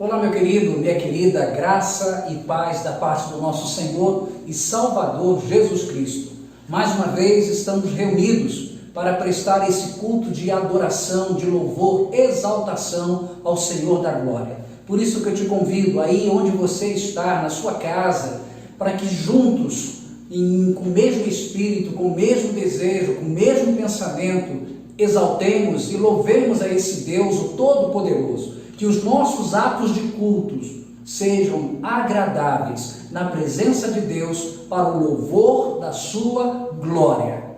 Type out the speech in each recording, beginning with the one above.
Olá, meu querido, minha querida, graça e paz da parte do nosso Senhor e Salvador Jesus Cristo. Mais uma vez estamos reunidos para prestar esse culto de adoração, de louvor, exaltação ao Senhor da glória. Por isso que eu te convido aí onde você está, na sua casa, para que juntos, com o mesmo espírito, com o mesmo desejo, com o mesmo pensamento, exaltemos e louvemos a esse Deus, o Todo-Poderoso. Que os nossos atos de cultos sejam agradáveis na presença de Deus para o louvor da sua glória.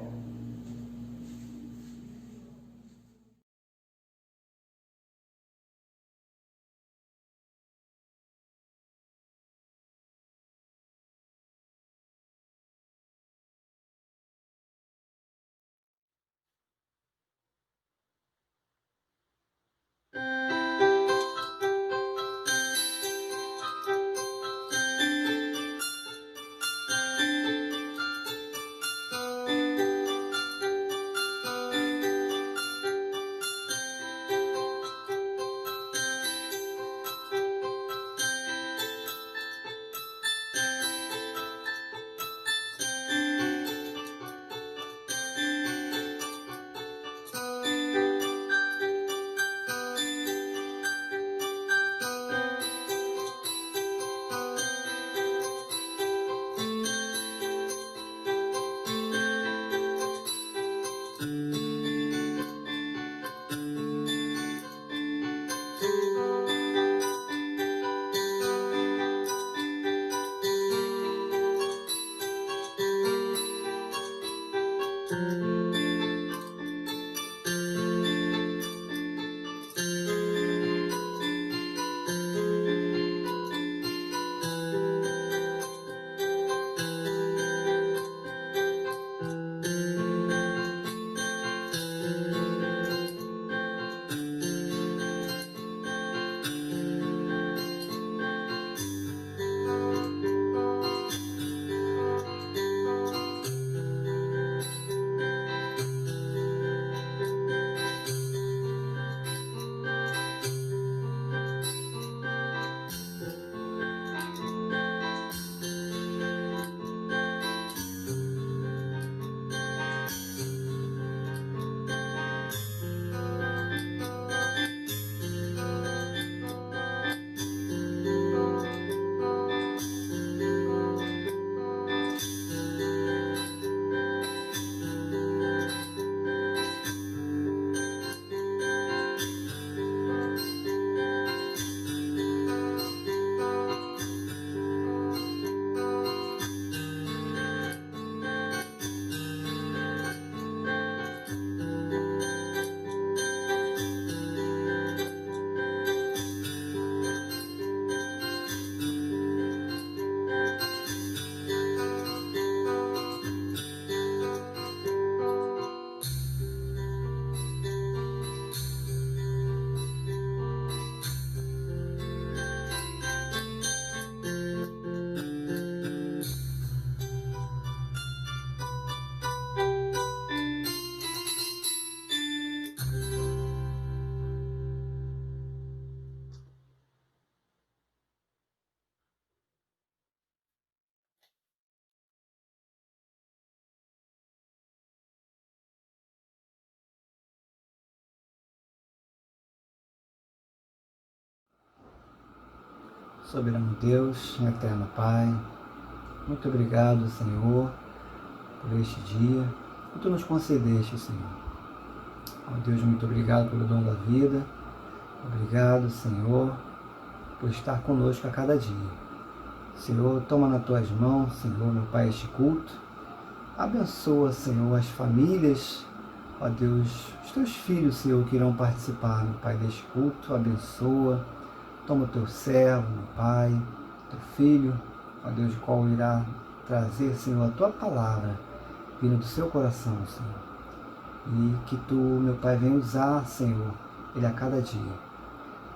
Soberano Deus, eterno Pai, muito obrigado, Senhor, por este dia que Tu nos concedeste, Senhor. Ó Deus, muito obrigado pelo dom da vida. Obrigado, Senhor, por estar conosco a cada dia. Senhor, toma nas Tuas mãos, Senhor, meu Pai, este culto. Abençoa, Senhor, as famílias, ó Deus, os Teus filhos, Senhor, que irão participar, meu Pai, deste culto. Abençoa. Toma o Teu servo, meu Pai, Teu Filho, ó Deus, o qual irá trazer, Senhor, a Tua palavra, vindo do seu coração, Senhor. E que Tu, meu Pai, venha usar, Senhor, ele a cada dia.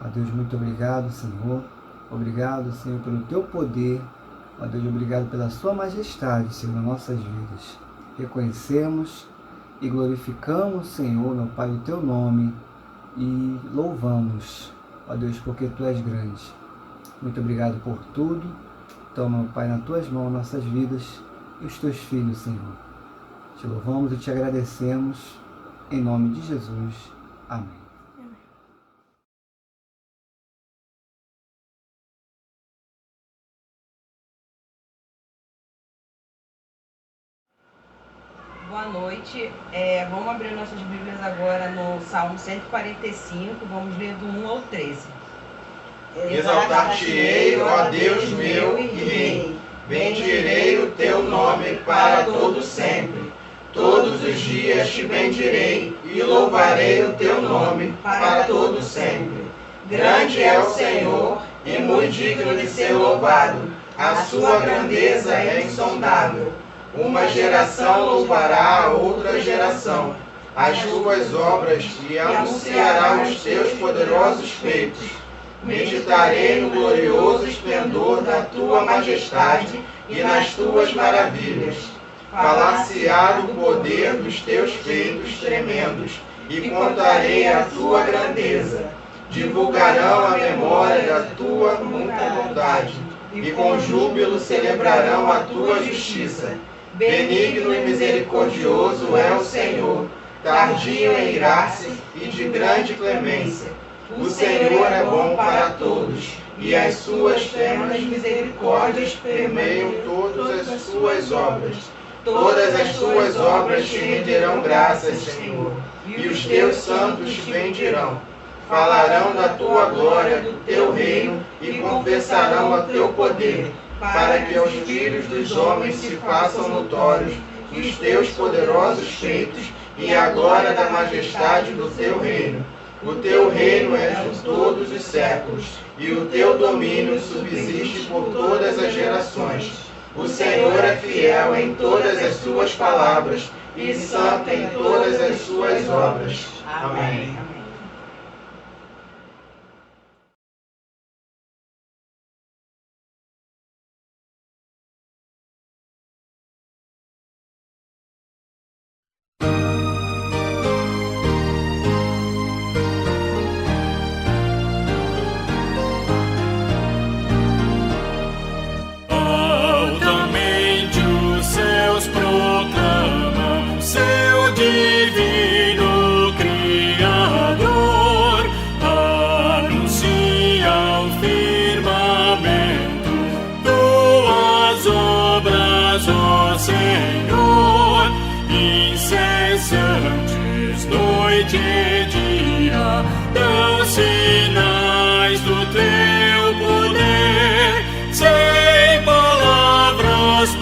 Ó Deus, muito obrigado, Senhor. Obrigado, Senhor, pelo Teu poder. Ó Deus, obrigado pela Sua majestade, Senhor, nas nossas vidas. Reconhecemos e glorificamos, Senhor, meu Pai, o Teu nome e louvamos ó Deus, porque Tu és grande. Muito obrigado por tudo. Toma, Pai, nas Tuas mãos nossas vidas e os Teus filhos, Senhor. Te louvamos e te agradecemos, em nome de Jesus. Amém. Boa noite. Vamos abrir nossas Bíblias agora no Salmo 145, vamos ler do 1 ao 13. Exaltar-te-ei, ó Deus meu e Rei, bendirei o teu nome para todo sempre. Todos os dias te bendirei e louvarei o teu nome para todo sempre. Grande é o Senhor e muito digno de ser louvado, a sua grandeza é insondável. Uma geração louvará a outra geração as tuas obras e anunciará os teus poderosos feitos. Meditarei no glorioso esplendor da tua majestade e nas tuas maravilhas. Falar-se-á do poder dos teus feitos tremendos e contarei a tua grandeza. Divulgarão a memória da tua muita bondade e com júbilo celebrarão a tua justiça. Benigno e misericordioso é o Senhor, tardio em irar-se e de grande clemência. O Senhor é bom para todos, e as suas ternas misericórdias permeiam todas as suas obras. Todas as suas obras te renderão graças, Senhor, e os teus santos te bendirão. Falarão da tua glória, do teu reino, e confessarão o teu poder, para que aos filhos dos homens se façam notórios os teus poderosos feitos e a glória da majestade do teu reino. O teu reino é de todos os séculos, e o teu domínio subsiste por todas as gerações. O Senhor é fiel em todas as suas palavras, e santo em todas as suas obras. Amém. Senhor, incessantes, noite e dia, dão sinais do teu poder, sem palavras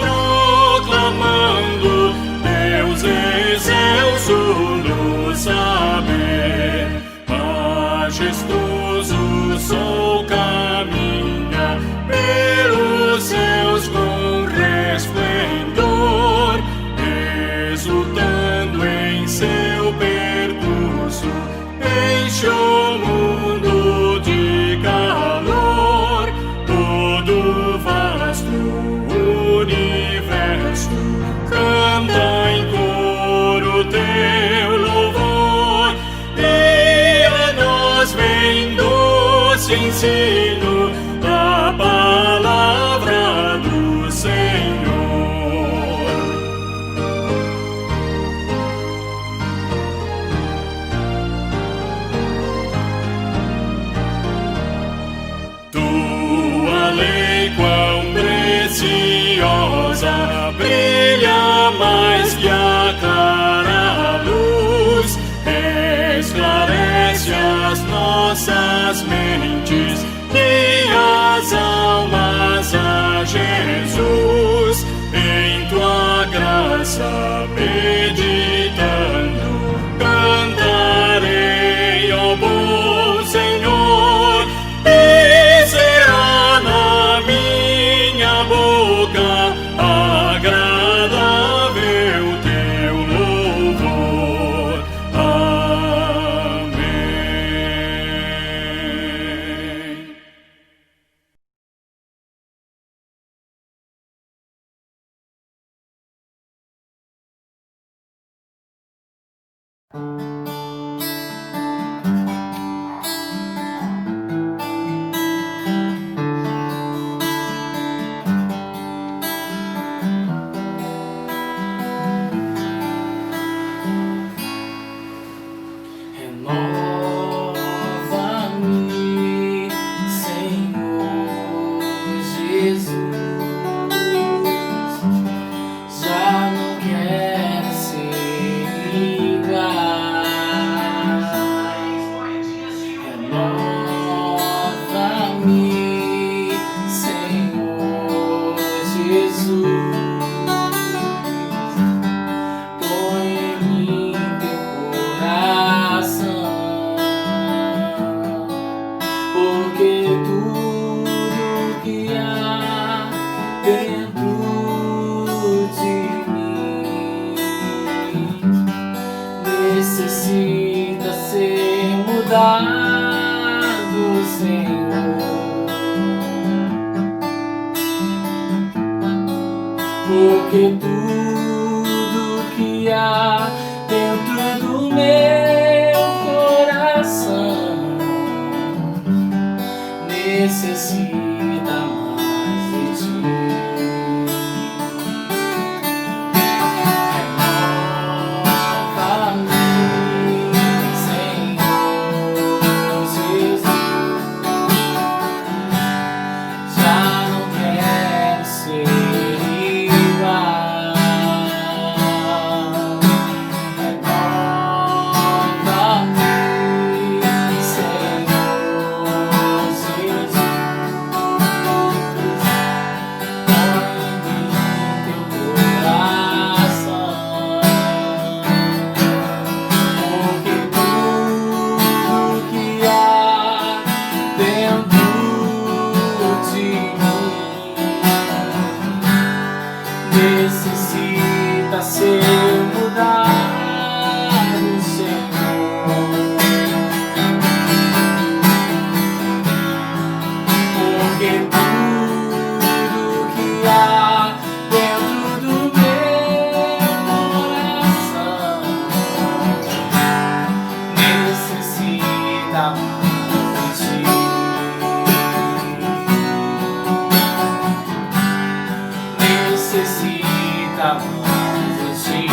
proclamando, Deus excelso no saber. Majestoso o sol caminha pelos céus com resplendor, exultando em seu percurso, enche o mundo de calor. Todo vasto universo canta em coro teu louvor, e a nós vem doce ensino da palavra do Senhor. Tua lei quão preciosa, brilha mais que a clara luz, esclarece as nossas mentes e as almas a Jesus. Em tua graça meditando, cantarei, ó bom Senhor, e será na minha boca agradável teu louvor. Amém. dentro de mim necessita ser mudado, Senhor, porque tudo que há dentro do meu coração necessita mais de ti. Renova-me, Senhor Jesus. Já não quero ser igual. Renova-me, Senhor Jesus. Necessita ser mudado, Senhor, porque tudo que há dentro do meu coração necessita mais de ti. Necessita mais de ti.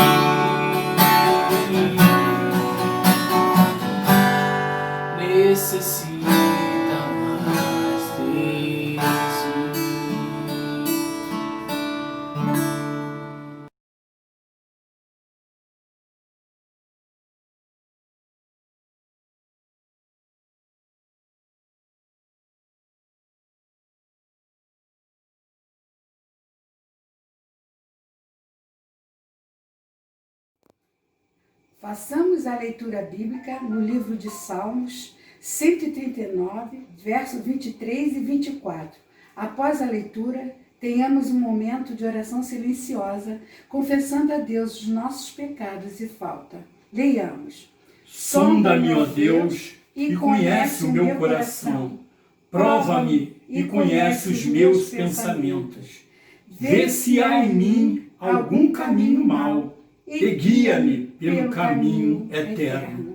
Necessita mais de ti. Façamos a leitura bíblica no livro de Salmos 139, versos 23 e 24. Após a leitura, tenhamos um momento de oração silenciosa, confessando a Deus os nossos pecados e falta. Leiamos. Sonda-me, ó Deus, e conhece o meu coração. Prova-me e conhece os meus pensamentos. Vê se há em mim algum caminho mau e guia-me pelo caminho eterno.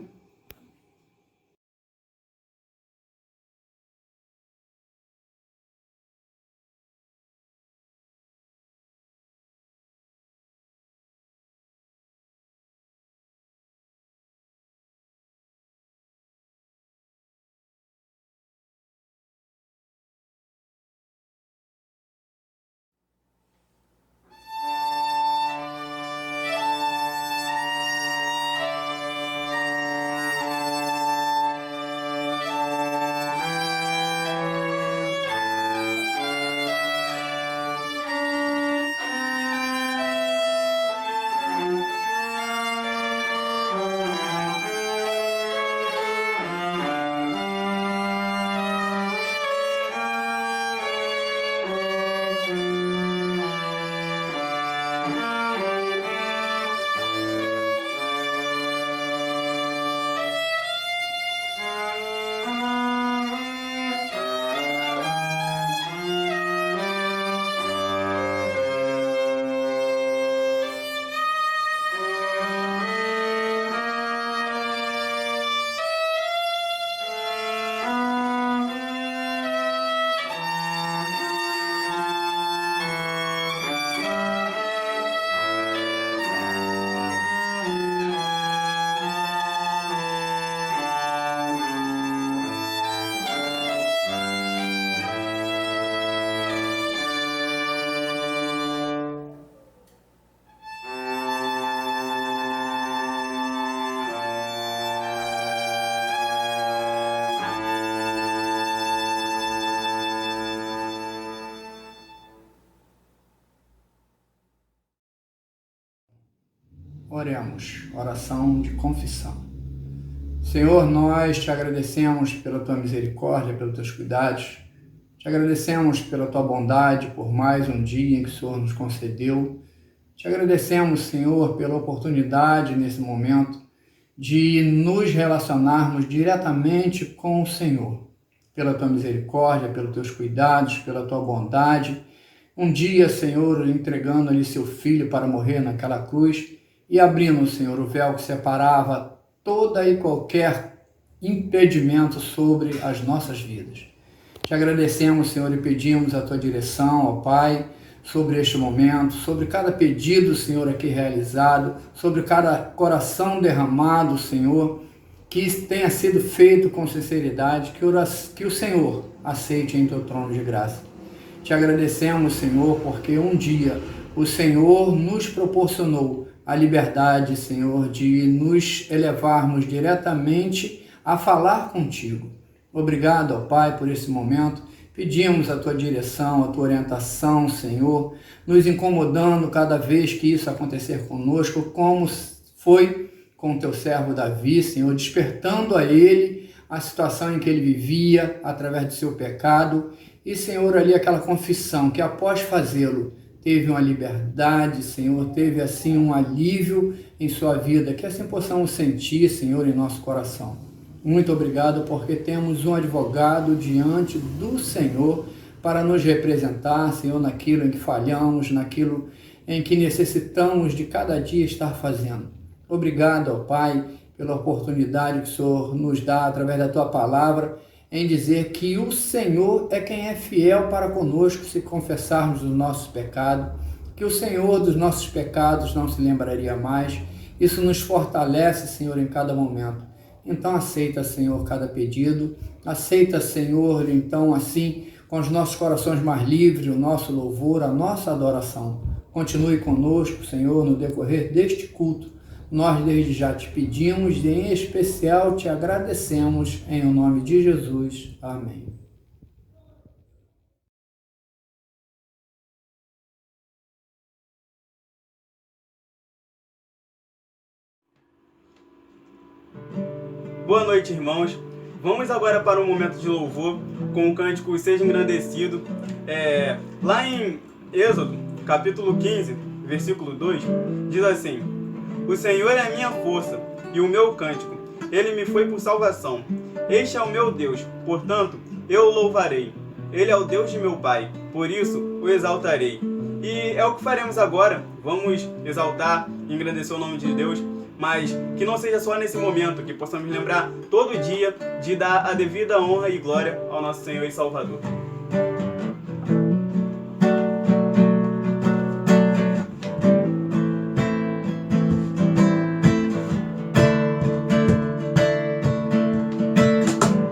Oremos, oração de confissão. Senhor, nós te agradecemos pela tua misericórdia, pelos teus cuidados. Te Te agradecemos pela tua bondade, por mais um dia em que o Senhor nos concedeu. Te agradecemos, Senhor, pela oportunidade nesse momento de nos relacionarmos diretamente com o Senhor, pela tua misericórdia, pelos teus cuidados, pela tua bondade. Um dia, Senhor, entregando ali seu filho para morrer naquela cruz e abrindo, Senhor, o véu que separava toda e qualquer impedimento sobre as nossas vidas. Te agradecemos, Senhor, e pedimos a tua direção, ó Pai, sobre este momento, sobre cada pedido, Senhor, aqui realizado, sobre cada coração derramado, Senhor, que tenha sido feito com sinceridade, que o Senhor aceite em teu trono de graça. Te agradecemos, Senhor, porque um dia o Senhor nos proporcionou a liberdade, Senhor, de nos elevarmos diretamente a falar contigo. Obrigado, ó Pai, por esse momento. Pedimos a tua direção, a tua orientação, Senhor, nos incomodando cada vez que isso acontecer conosco, como foi com o teu servo Davi, Senhor, despertando a ele a situação em que ele vivia através do seu pecado. E, Senhor, ali aquela confissão que após fazê-lo, teve uma liberdade, Senhor, teve assim um alívio em sua vida, que assim possamos sentir, Senhor, em nosso coração. Muito obrigado porque temos um advogado diante do Senhor para nos representar, Senhor, naquilo em que falhamos, naquilo em que necessitamos de cada dia estar fazendo. Obrigado, ó Pai, pela oportunidade que o Senhor nos dá através da tua palavra em dizer que o Senhor é quem é fiel para conosco se confessarmos o nosso pecado, que o Senhor dos nossos pecados não se lembraria mais. Isso nos fortalece, Senhor, em cada momento. Então aceita, Senhor, cada pedido, aceita, Senhor, então assim, com os nossos corações mais livres, o nosso louvor, a nossa adoração. Continue conosco, Senhor, no decorrer deste culto. Nós desde já te pedimos e em especial te agradecemos em o nome de Jesus. Amém. Boa noite, irmãos. Vamos agora para um momento de louvor com o cântico Seja Engrandecido. Lá em Êxodo, capítulo 15, versículo 2, diz assim: O Senhor é a minha força e o meu cântico. Ele me foi por salvação. Este é o meu Deus, portanto, eu o louvarei. Ele é o Deus de meu Pai, por isso o exaltarei. E é o que faremos agora. Vamos exaltar e engrandecer o nome de Deus, mas que não seja só nesse momento, que possamos lembrar todo dia de dar a devida honra e glória ao nosso Senhor e Salvador.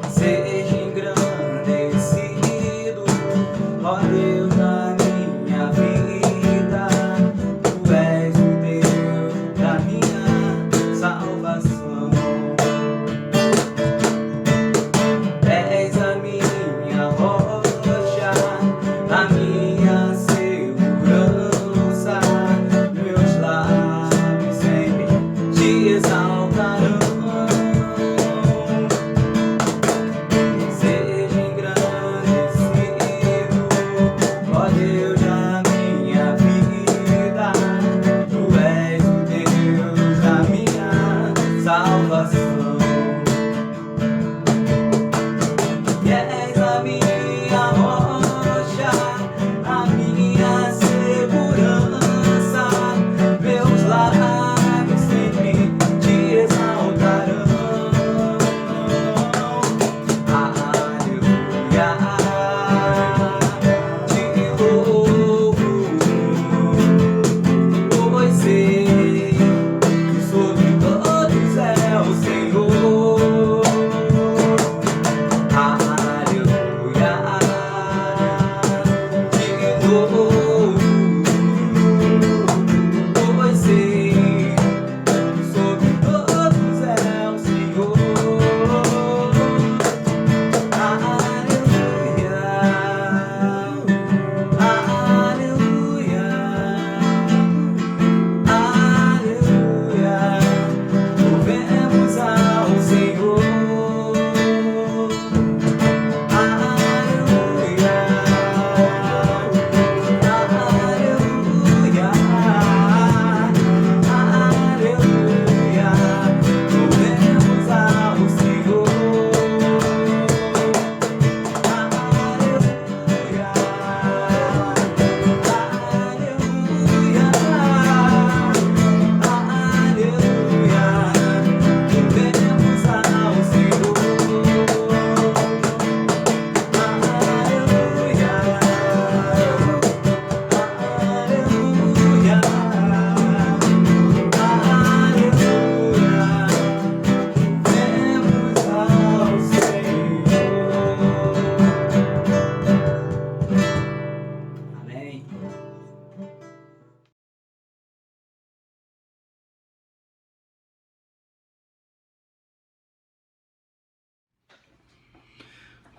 Seja engrandecido, ó Deus da minha vida. Tu és o Deus da minha salvação. És a minha rocha.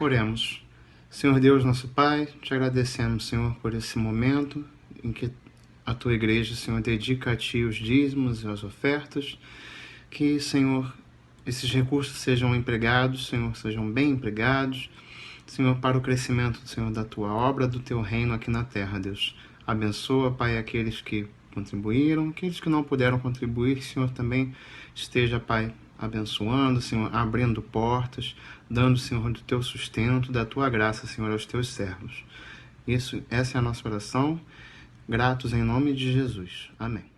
Oremos. Senhor Deus, nosso Pai, te agradecemos, Senhor, por esse momento em que a tua igreja, Senhor, dedica a ti os dízimos e as ofertas. Que, Senhor, esses recursos sejam empregados, Senhor, sejam bem empregados, Senhor, para o crescimento, Senhor, da tua obra, do teu reino aqui na terra, Deus. Abençoa, Pai, aqueles que contribuíram, aqueles que não puderam contribuir, Senhor, também esteja, Pai, abençoando, Senhor, abrindo portas, dando, Senhor, do teu sustento, da tua graça, Senhor, aos teus servos. Essa é a nossa oração, gratos em nome de Jesus. Amém.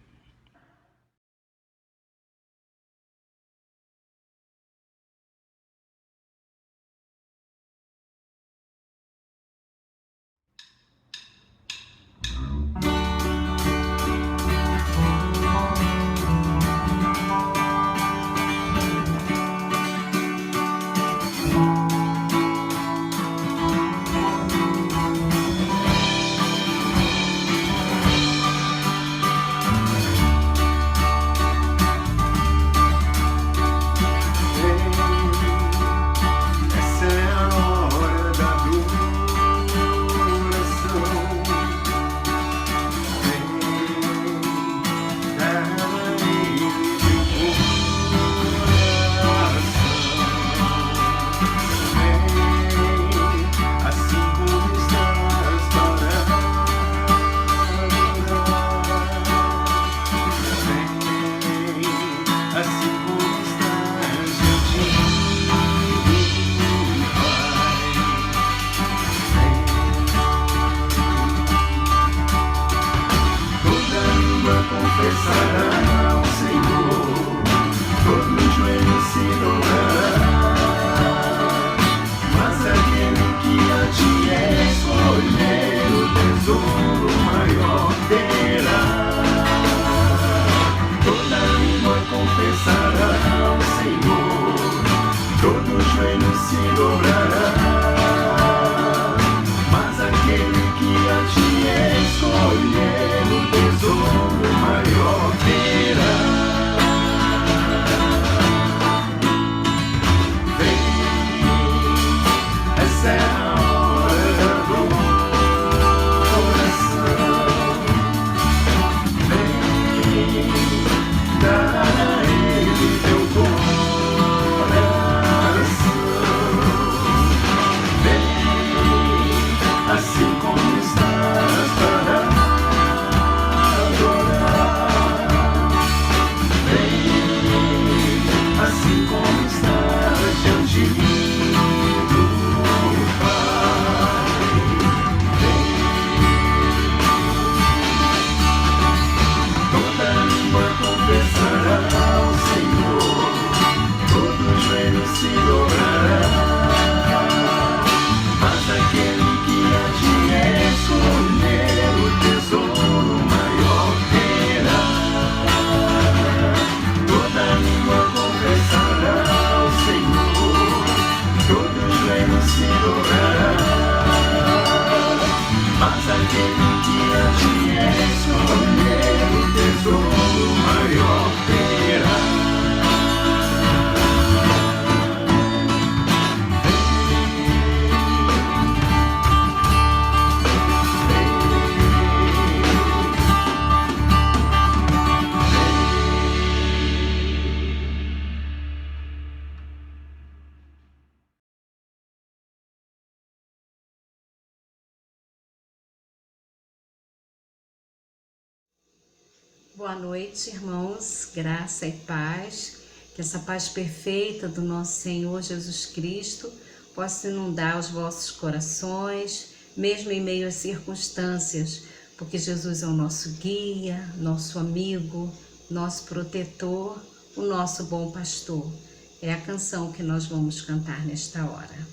Boa noite, irmãos, graça e paz, que essa paz perfeita do nosso Senhor Jesus Cristo possa inundar os vossos corações, mesmo em meio às circunstâncias, porque Jesus é o nosso guia, nosso amigo, nosso protetor, o nosso bom pastor. É a canção que nós vamos cantar nesta hora.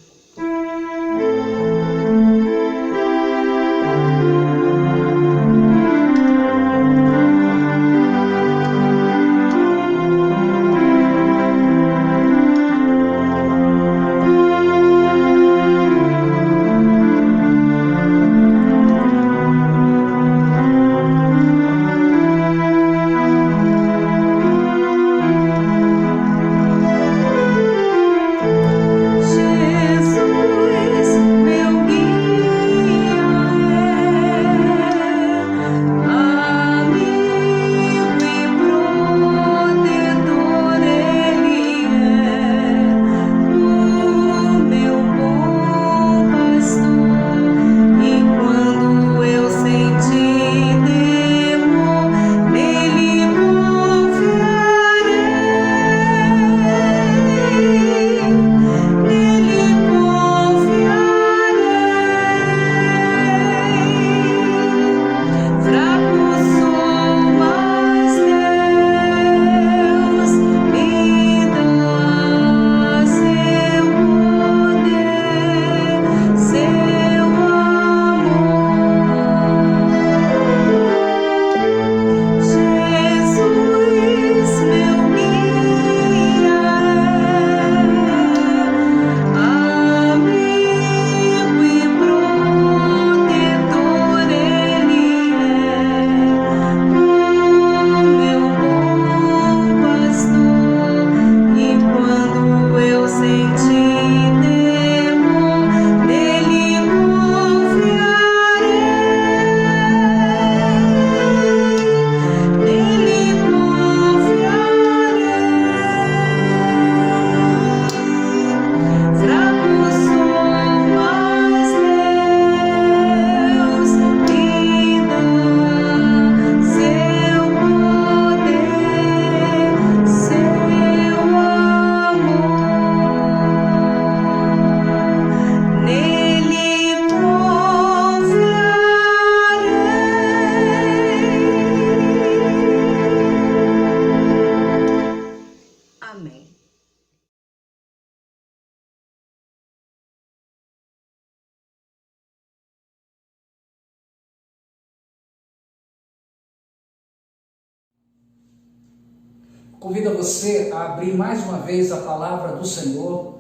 convido você a abrir mais uma vez a palavra do Senhor,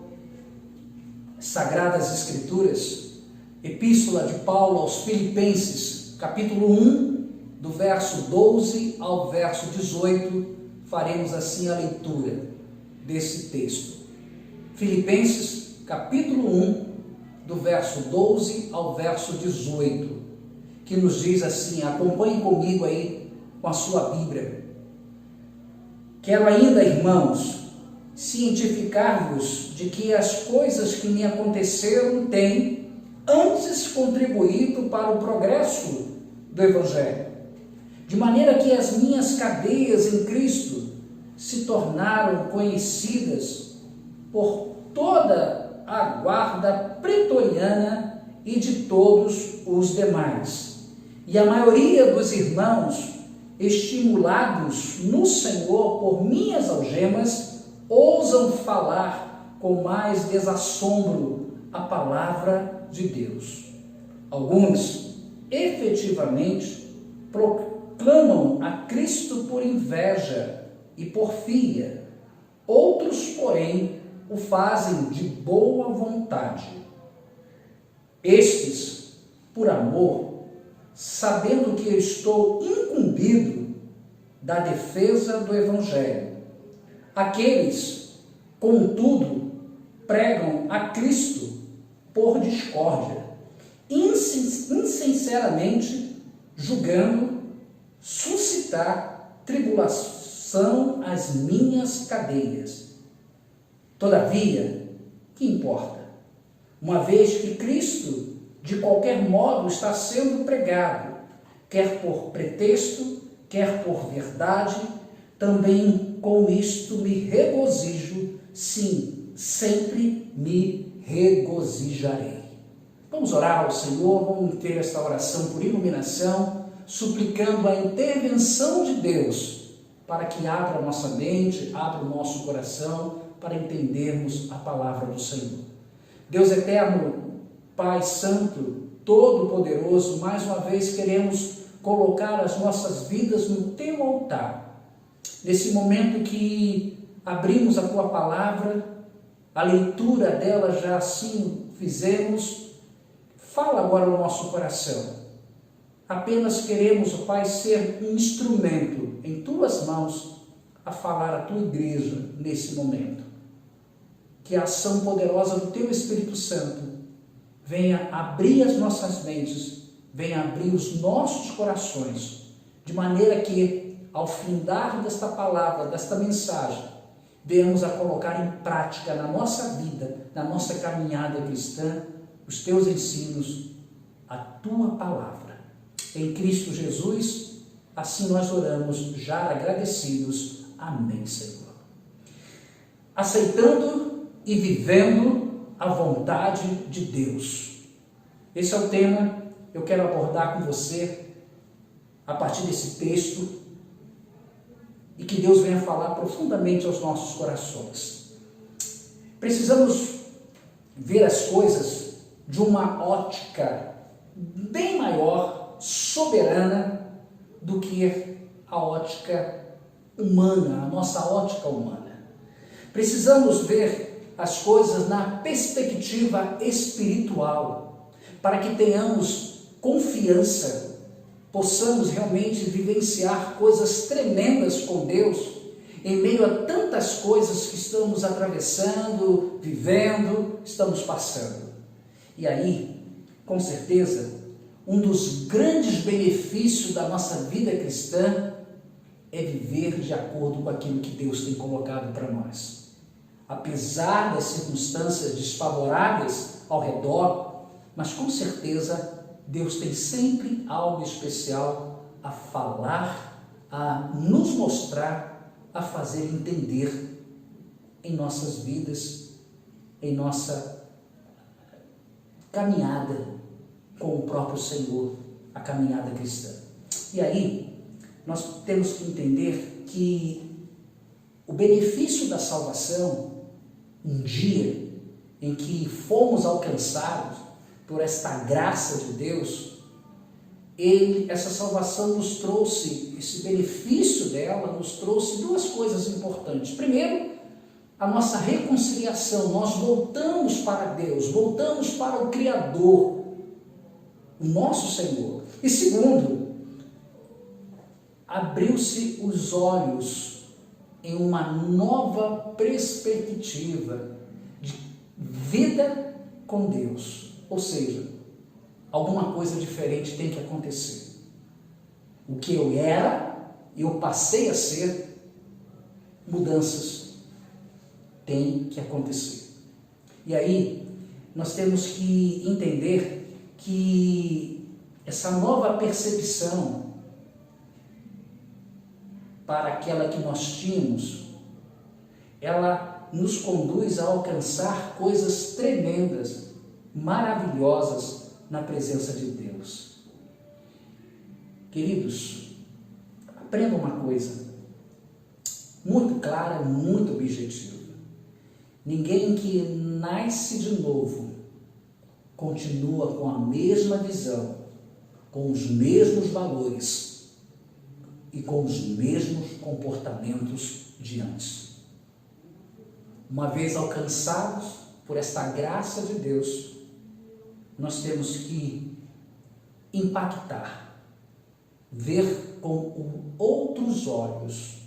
Sagradas Escrituras, Epístola de Paulo aos Filipenses, capítulo 1, do verso 12 ao verso 18, faremos assim a leitura desse texto. Filipenses, capítulo 1, do verso 12 ao verso 18, que nos diz assim, acompanhe comigo aí com a sua Bíblia. Quero ainda, irmãos, cientificar-vos de que as coisas que me aconteceram têm antes contribuído para o progresso do Evangelho, de maneira que as minhas cadeias em Cristo se tornaram conhecidas por toda a guarda pretoriana e de todos os demais. E a maioria dos irmãos, estimulados no Senhor por minhas algemas, ousam falar com mais desassombro a palavra de Deus. Alguns, efetivamente, proclamam a Cristo por inveja e porfia. Outros, porém, o fazem de boa vontade. Estes, por amor, sabendo que eu estou incumbido da defesa do Evangelho. Aqueles, contudo, pregam a Cristo por discórdia, insinceramente julgando suscitar tribulação às minhas cadeias. Todavia, que importa? Uma vez que Cristo de qualquer modo está sendo pregado, quer por pretexto, quer por verdade, também com isto me regozijo, sim, sempre me regozijarei. Vamos orar ao Senhor, vamos ter esta oração por iluminação, suplicando a intervenção de Deus, para que abra a nossa mente, abra o nosso coração, para entendermos a palavra do Senhor. Deus eterno, Pai Santo, Todo-Poderoso, mais uma vez queremos colocar as nossas vidas no Teu altar. Nesse momento que abrimos a Tua Palavra, a leitura dela já assim fizemos, fala agora no nosso coração. Apenas queremos, ó Pai, ser um instrumento em Tuas mãos a falar à Tua igreja nesse momento. Que a ação poderosa do Teu Espírito Santo venha abrir as nossas mentes, venha abrir os nossos corações, de maneira que, ao findar desta palavra, desta mensagem, venhamos a colocar em prática na nossa vida, na nossa caminhada cristã, os Teus ensinos, a Tua palavra. Em Cristo Jesus, assim nós oramos, já agradecidos. Amém, Senhor. Aceitando e vivendo a vontade de Deus. Esse é o tema que eu quero abordar com você a partir desse texto e que Deus venha falar profundamente aos nossos corações. Precisamos ver as coisas de uma ótica bem maior, soberana, do que a ótica humana, a nossa ótica humana. Precisamos ver as coisas na perspectiva espiritual, para que tenhamos confiança, possamos realmente vivenciar coisas tremendas com Deus, em meio a tantas coisas que estamos atravessando, vivendo, estamos passando. E aí, com certeza, um dos grandes benefícios da nossa vida cristã é viver de acordo com aquilo que Deus tem colocado para nós. Apesar das circunstâncias desfavoráveis ao redor, mas com certeza Deus tem sempre algo especial a falar, a nos mostrar, a fazer entender em nossas vidas, em nossa caminhada com o próprio Senhor, a caminhada cristã. E aí, nós temos que entender que o benefício da salvação, um dia em que fomos alcançados por esta graça de Deus, essa salvação nos trouxe, esse benefício dela nos trouxe duas coisas importantes. Primeiro, a nossa reconciliação. Nós voltamos para Deus, voltamos para o Criador, o nosso Senhor. E segundo, abriu-se os olhos em uma nova perspectiva de vida com Deus. Ou seja, alguma coisa diferente tem que acontecer. O que eu era, eu passei a ser, mudanças têm que acontecer. E aí, nós temos que entender que essa nova percepção para aquela que nós tínhamos, ela nos conduz a alcançar coisas tremendas, maravilhosas na presença de Deus. Queridos, aprenda uma coisa muito clara, muito objetiva. Ninguém que nasce de novo continua com a mesma visão, com os mesmos valores e com os mesmos comportamentos de antes. Uma vez alcançados por esta graça de Deus, nós temos que impactar, ver com outros olhos,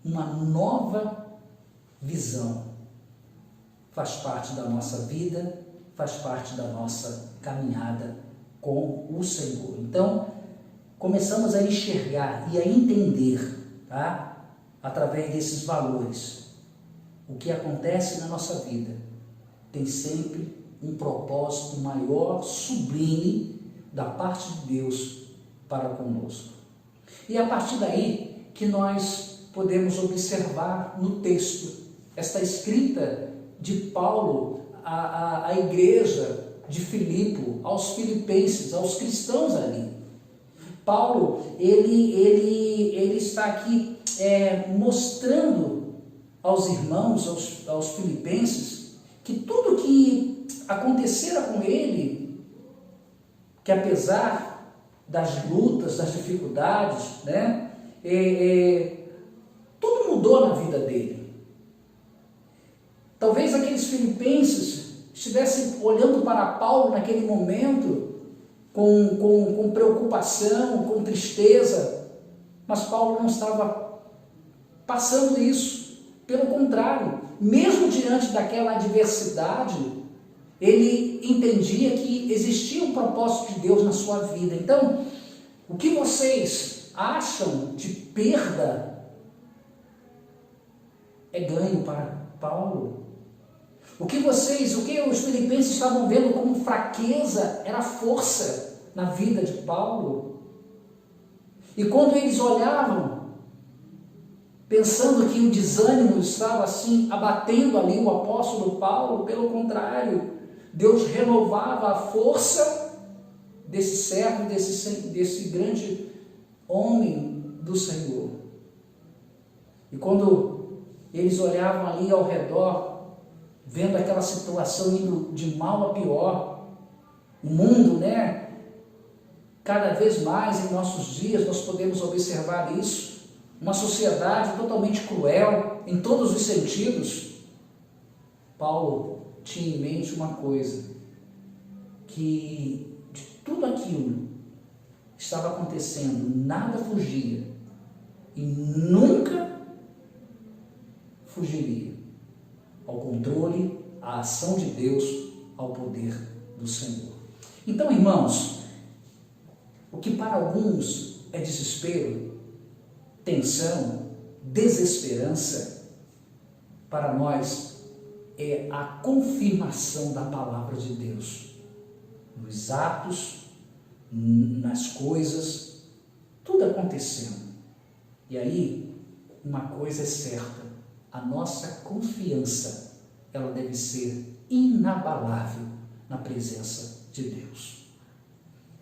uma nova visão. Faz parte da nossa vida, faz parte da nossa caminhada com o Senhor. Então, começamos a enxergar e a entender, tá? Através desses valores, o que acontece na nossa vida tem sempre um propósito maior, sublime, da parte de Deus para conosco. E é a partir daí que nós podemos observar no texto esta escrita de Paulo à igreja de Filipe, aos filipenses, aos cristãos ali. Paulo, ele está aqui mostrando aos irmãos, aos filipenses, que tudo que acontecera com ele, que apesar das lutas, das dificuldades, né, tudo mudou na vida dele. Talvez aqueles filipenses estivessem olhando para Paulo naquele momento com preocupação, com tristeza, mas Paulo não estava passando isso. Pelo contrário, mesmo diante daquela adversidade, ele entendia que existia um propósito de Deus na sua vida. Então, o que vocês acham de perda é ganho para Paulo. O que os filipenses estavam vendo como fraqueza era força na vida de Paulo. E quando eles olhavam, pensando que o desânimo estava assim abatendo ali o apóstolo Paulo, pelo contrário, Deus renovava a força desse servo, desse grande homem do Senhor. E quando eles olhavam ali ao redor, vendo aquela situação indo de mal a pior, o mundo, né? Cada vez mais em nossos dias nós podemos observar isso, uma sociedade totalmente cruel em todos os sentidos. Paulo tinha em mente uma coisa, que de tudo aquilo que estava acontecendo, nada fugia e nunca fugiria ao controle, à ação de Deus, ao poder do Senhor. Então, irmãos, o que para alguns é desespero, tensão, desesperança, para nós é a confirmação da palavra de Deus. Nos atos, nas coisas, tudo acontecendo. E aí, uma coisa é certa, a nossa confiança, ela deve ser inabalável na presença de Deus.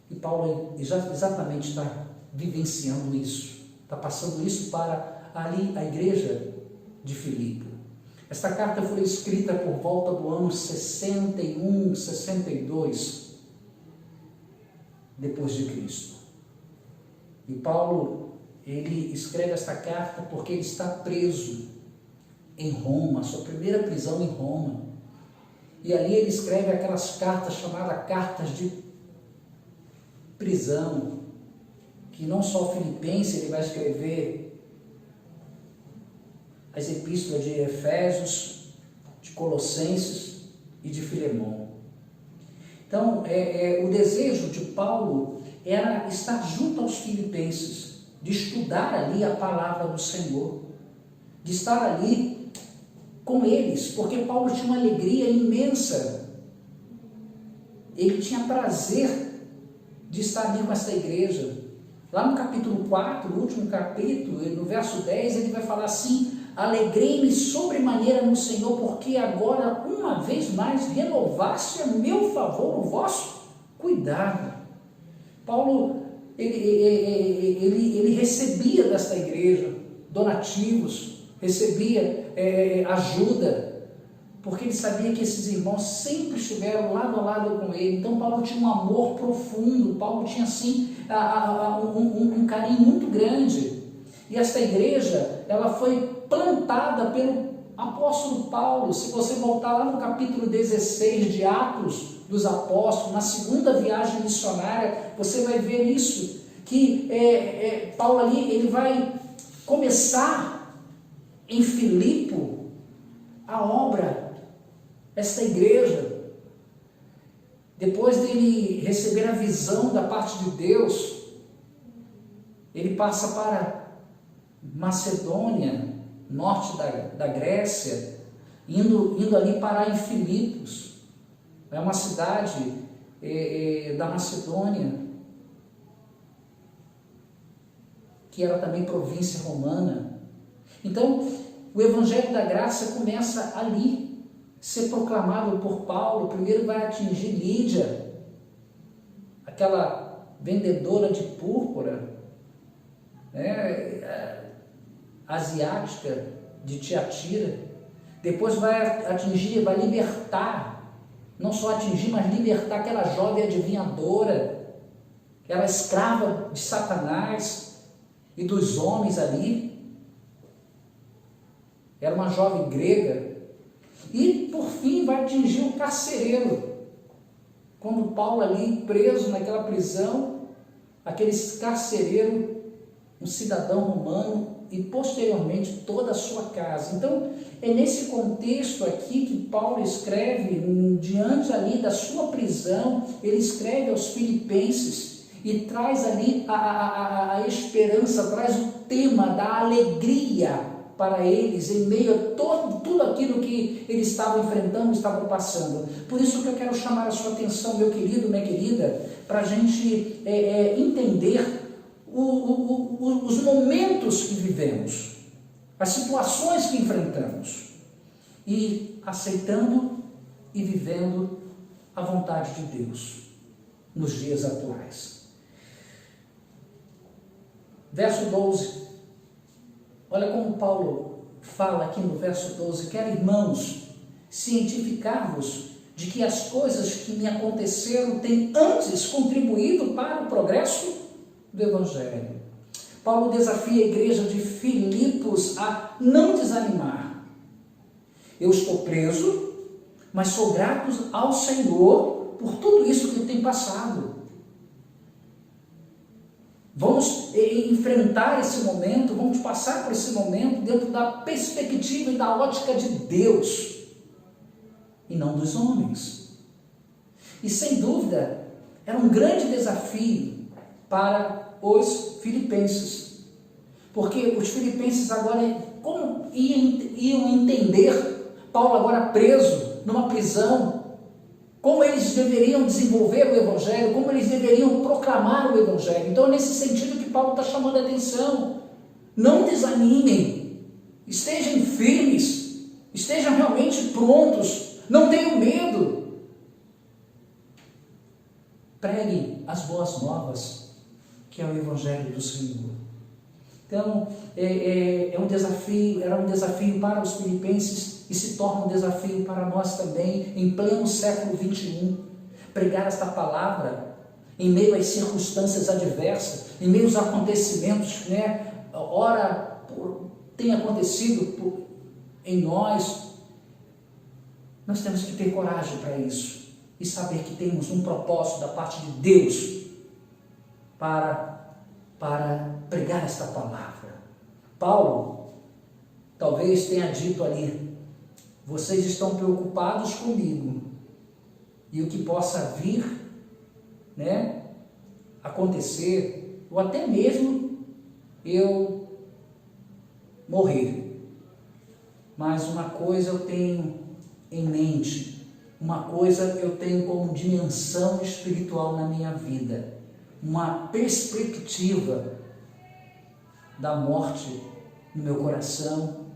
E Paulo exatamente está vivenciando isso, está passando isso para ali a igreja de Filipe. Esta carta foi escrita por volta do ano 61, 62 depois de Cristo. E Paulo, ele escreve esta carta porque ele está preso em Roma, sua primeira prisão em Roma. E ali ele escreve aquelas cartas chamadas cartas de prisão, que não só Filipenses, ele vai escrever as epístolas de Efésios, de Colossenses e de Filemão. Então, o desejo de Paulo era estar junto aos filipenses, de estudar ali a palavra do Senhor, de estar ali com eles, porque Paulo tinha uma alegria imensa, ele tinha prazer de estar ali com essa igreja. Lá no capítulo 4, no último capítulo, no verso 10, ele vai falar assim: alegrei-me sobremaneira no Senhor, porque agora, uma vez mais, renovaste a meu favor o vosso cuidado. Paulo, ele recebia desta igreja donativos, recebia ajuda, porque ele sabia que esses irmãos sempre estiveram lado a lado com ele. Então Paulo tinha um amor profundo, Paulo tinha assim um carinho muito grande. E esta igreja, ela foi plantada pelo apóstolo Paulo. Se você voltar lá no capítulo 16 de Atos dos Apóstolos, na segunda viagem missionária, você vai ver isso, que Paulo ali, ele vai começar em Filipe a obra, esta igreja. Depois dele receber a visão da parte de Deus, ele passa para Macedônia, norte da Grécia, indo ali parar em Filipos. É uma cidade da Macedônia, que era também província romana. Então, o Evangelho da Graça começa ali, ser proclamado por Paulo. Primeiro vai atingir Lídia, aquela vendedora de púrpura, asiática de Tiatira. Depois vai atingir, vai libertar, não só atingir, mas libertar aquela jovem adivinhadora, aquela escrava de Satanás e dos homens ali. Era uma jovem grega. E por fim vai atingir o carcereiro, quando Paulo ali preso naquela prisão, aquele carcereiro, um cidadão romano, e posteriormente toda a sua casa. Então, é nesse contexto aqui que Paulo escreve, diante ali da sua prisão, ele escreve aos filipenses e traz ali a esperança, traz o tema da alegria para eles, em meio a tudo aquilo que eles estavam enfrentando, estavam passando. Por isso que eu quero chamar a sua atenção, meu querido, minha querida, para a gente entender os momentos que vivemos, as situações que enfrentamos, e aceitando e vivendo a vontade de Deus nos dias atuais. Verso 12, olha como Paulo fala aqui no verso 12: quero, irmãos, cientificar-vos de que as coisas que me aconteceram têm antes contribuído para o progresso do Evangelho. Paulo desafia a igreja de Filipos a não desanimar. Eu estou preso, mas sou grato ao Senhor por tudo isso que tem passado. Vamos enfrentar esse momento, vamos passar por esse momento dentro da perspectiva e da ótica de Deus, e não dos homens. E sem dúvida, era um grande desafio para os filipenses, porque os filipenses agora, como iam entender Paulo agora preso numa prisão, como eles deveriam desenvolver o Evangelho, como eles deveriam proclamar o Evangelho. Então é nesse sentido que Paulo está chamando a atenção: não desanimem, estejam firmes, estejam realmente prontos, não tenham medo, preguem as boas novas, que é o Evangelho do Senhor. Então, era um desafio para os filipenses e se torna um desafio para nós também, em pleno século XXI, pregar esta palavra em meio às circunstâncias adversas, em meio aos acontecimentos, né? Ora, tem acontecido em nós temos que ter coragem para isso e saber que temos um propósito da parte de Deus para pregar esta palavra. Paulo talvez tenha dito ali: vocês estão preocupados comigo e o que possa vir, né, acontecer, ou até mesmo eu morrer. Mas uma coisa eu tenho em mente, uma coisa eu tenho como dimensão espiritual na minha vida, uma perspectiva da morte no meu coração,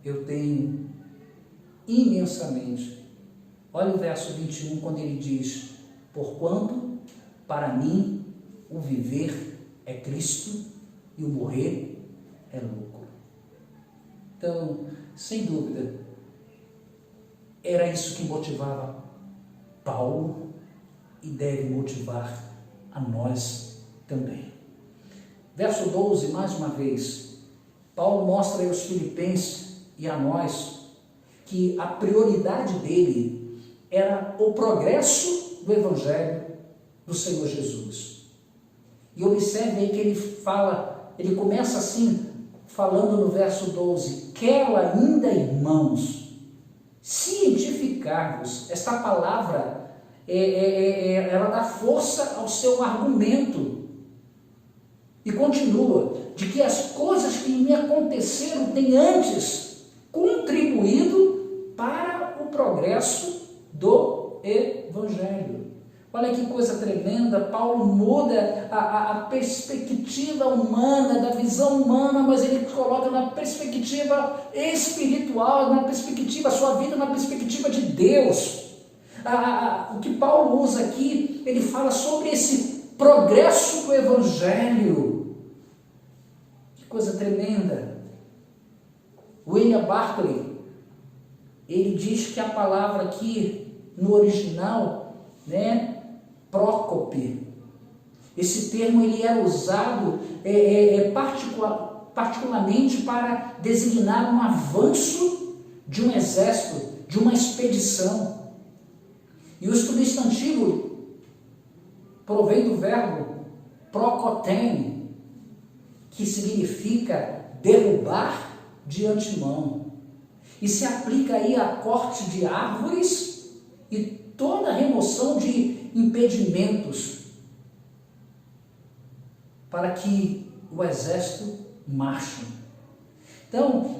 eu tenho imensamente. Olha o verso 21, quando ele diz: porquanto para mim o viver é Cristo e o morrer é lucro. Então, sem dúvida, era isso que motivava Paulo e deve motivar a nós também. Verso 12, mais uma vez, Paulo mostra aos filipenses e a nós que a prioridade dele era o progresso do Evangelho do Senhor Jesus. E observe aí que ele começa assim, falando no verso 12: quero ainda, irmãos, cientificar-vos. Esta palavra, ela dá força ao seu argumento. E continua, de que as coisas que me aconteceram têm antes contribuído para o progresso do Evangelho. Olha que coisa tremenda, Paulo muda a perspectiva humana, da visão humana, mas ele coloca na perspectiva espiritual, na perspectiva, a sua vida na perspectiva de Deus. O que Paulo usa aqui, ele fala sobre esse progresso do Evangelho. Que coisa tremenda. William Barclay, ele diz que a palavra aqui, no original, né, prócope, esse termo ele era usado particularmente para designar um avanço de um exército, de uma expedição. E o estudista antigo provém do verbo prokoten, que significa derrubar de antemão, e se aplica aí a corte de árvores e toda a remoção de impedimentos para que o exército marche. Então,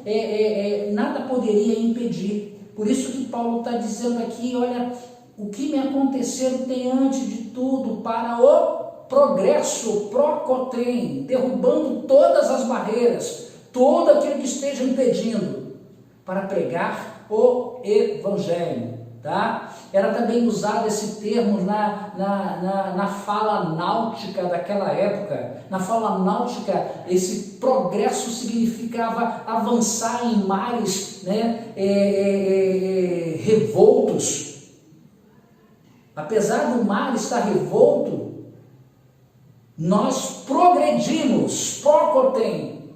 nada poderia impedir. Por isso que Paulo está dizendo aqui: olha, o que me aconteceu tem antes de tudo para o progresso, procotem, derrubando todas as barreiras, todo aquele que esteja impedindo, para pregar o Evangelho. Tá? Era também usado esse termo na fala náutica daquela época. Na fala náutica, esse progresso significava avançar em mares, né, revoltos. Apesar do mar estar revolto, nós progredimos, procotem,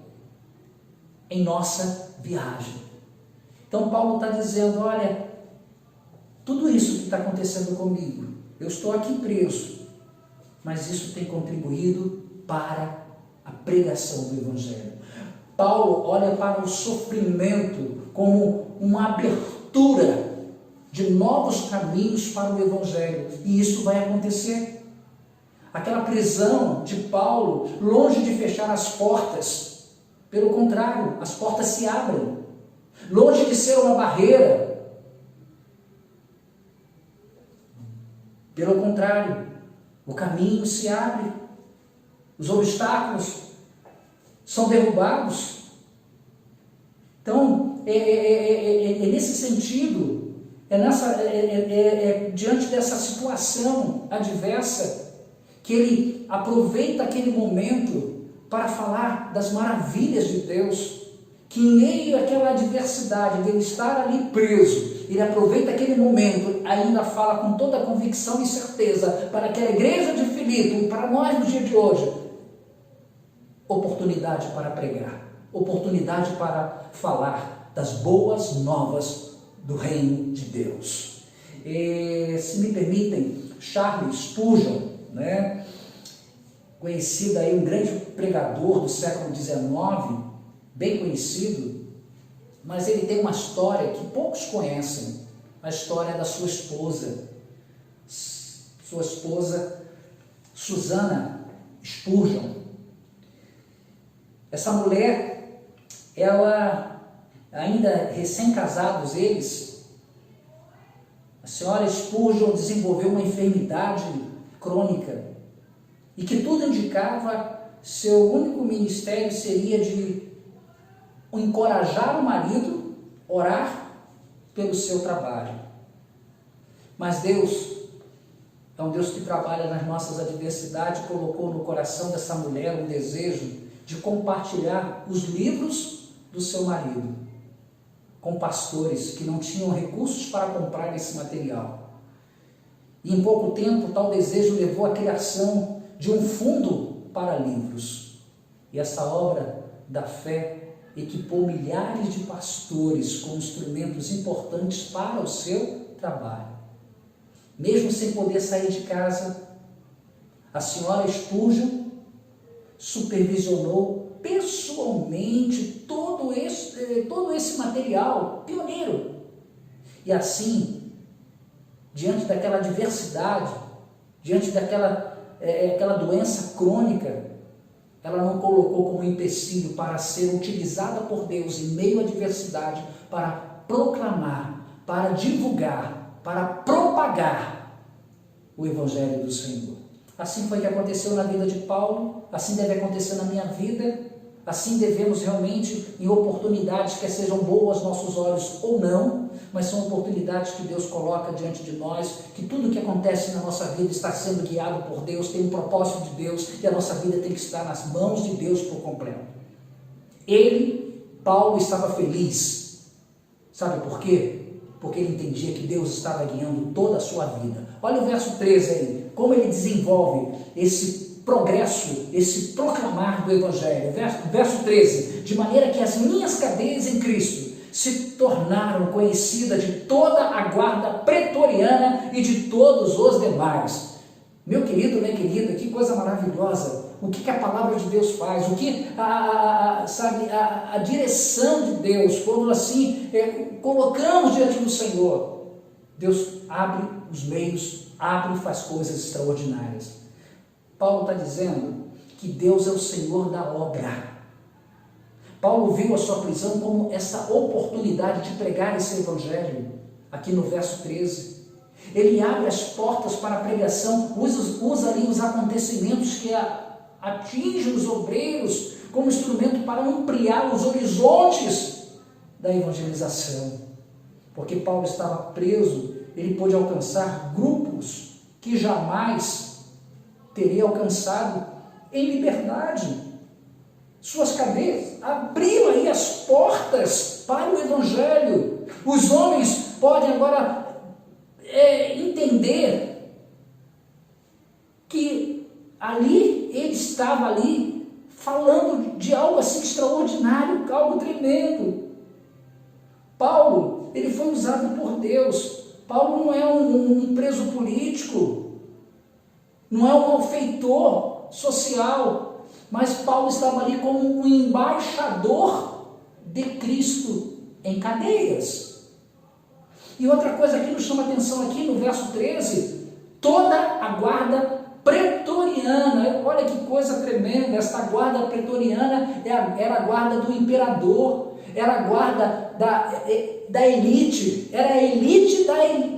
em nossa viagem. Então Paulo está dizendo: olha, tudo isso que está acontecendo comigo, eu estou aqui preso, mas isso tem contribuído para a pregação do Evangelho. Paulo olha para o sofrimento como uma abertura de novos caminhos para o Evangelho, e isso vai acontecer. Aquela prisão de Paulo, longe de fechar as portas, pelo contrário, as portas se abrem, longe de ser uma barreira. Pelo contrário, o caminho se abre, os obstáculos são derrubados. Então, nesse sentido, diante dessa situação adversa, que ele aproveita aquele momento para falar das maravilhas de Deus, que em meio àquela adversidade, dele estar ali preso, ele aproveita aquele momento, ainda fala com toda a convicção e certeza para aquela igreja de Filipe, para nós no dia de hoje, oportunidade para pregar, oportunidade para falar das boas novas do reino de Deus. E, se me permitem, Charles Spurgeon, né, conhecido aí, um grande pregador do século XIX, bem conhecido, mas ele tem uma história que poucos conhecem, a história da sua esposa Susannah Spurgeon. Essa mulher, ela, ainda recém-casados eles, a senhora Spurgeon desenvolveu uma enfermidade crônica e que tudo indicava seu único ministério seria de encorajar o marido, orar pelo seu trabalho. Mas Deus é um Deus que trabalha nas nossas adversidades, colocou no coração dessa mulher um desejo de compartilhar os livros do seu marido com pastores que não tinham recursos para comprar esse material. E em pouco tempo, tal desejo levou à criação de um fundo para livros. E essa obra da fé equipou milhares de pastores com instrumentos importantes para o seu trabalho. Mesmo sem poder sair de casa, a senhora Spurgeon supervisionou pessoalmente todo esse material pioneiro. E assim, diante daquela adversidade, diante aquela doença crônica, ela não colocou como empecilho para ser utilizada por Deus em meio à adversidade para proclamar, para divulgar, para propagar o Evangelho do Senhor. Assim foi que aconteceu na vida de Paulo, assim deve acontecer na minha vida, assim devemos realmente, em oportunidades que sejam boas aos nossos olhos ou não, mas são oportunidades que Deus coloca diante de nós, que tudo que acontece na nossa vida está sendo guiado por Deus, tem um propósito de Deus, e a nossa vida tem que estar nas mãos de Deus por completo. Paulo estava feliz. Sabe por quê? Porque ele entendia que Deus estava guiando toda a sua vida. Olha o verso 13 aí, como ele desenvolve esse progresso, esse proclamar do Evangelho. Verso 13, de maneira que as minhas cadeias em Cristo se tornaram conhecidas de toda a guarda pretoriana e de todos os demais. Meu querido, minha querida, que coisa maravilhosa. O que a palavra de Deus faz, o que a direção de Deus, quando assim colocamos diante do Senhor, Deus abre os meios, abre e faz coisas extraordinárias. Paulo está dizendo que Deus é o Senhor da obra. Paulo viu a sua prisão como essa oportunidade de pregar esse Evangelho, aqui no verso 13. Ele abre as portas para a pregação, usa ali os acontecimentos que atingem os obreiros como instrumento para ampliar os horizontes da evangelização. Porque Paulo estava preso, ele pôde alcançar grupos que jamais teria alcançado em liberdade. Suas cadeias abriram aí as portas para o Evangelho. Os homens podem agora entender que ali ele estava ali falando de algo assim extraordinário, algo tremendo. Paulo, ele foi usado por Deus. Paulo não é um preso político, não é um malfeitor social, mas Paulo estava ali como um embaixador de Cristo em cadeias. E outra coisa que nos chama a atenção aqui no verso 13, toda a guarda pretoriana, olha que coisa tremenda, esta guarda pretoriana era a guarda do imperador, era a guarda da elite, era a elite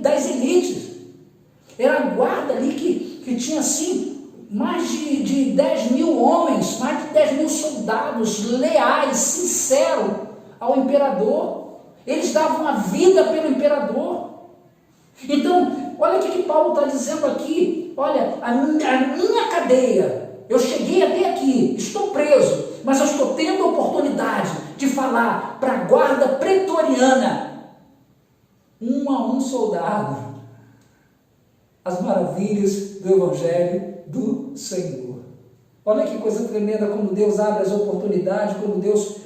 das elites, era a guarda ali que tinha assim, mais de 10 mil homens, mais de 10 mil soldados leais, sinceros ao imperador. Eles davam a vida pelo imperador. Então, olha o que Paulo está dizendo aqui. Olha, a minha cadeia, eu cheguei até aqui, estou preso, mas eu estou tendo a oportunidade de falar para a guarda pretoriana um a um soldado, as maravilhas do Evangelho do Senhor. Olha que coisa tremenda, como Deus abre as oportunidades, como Deus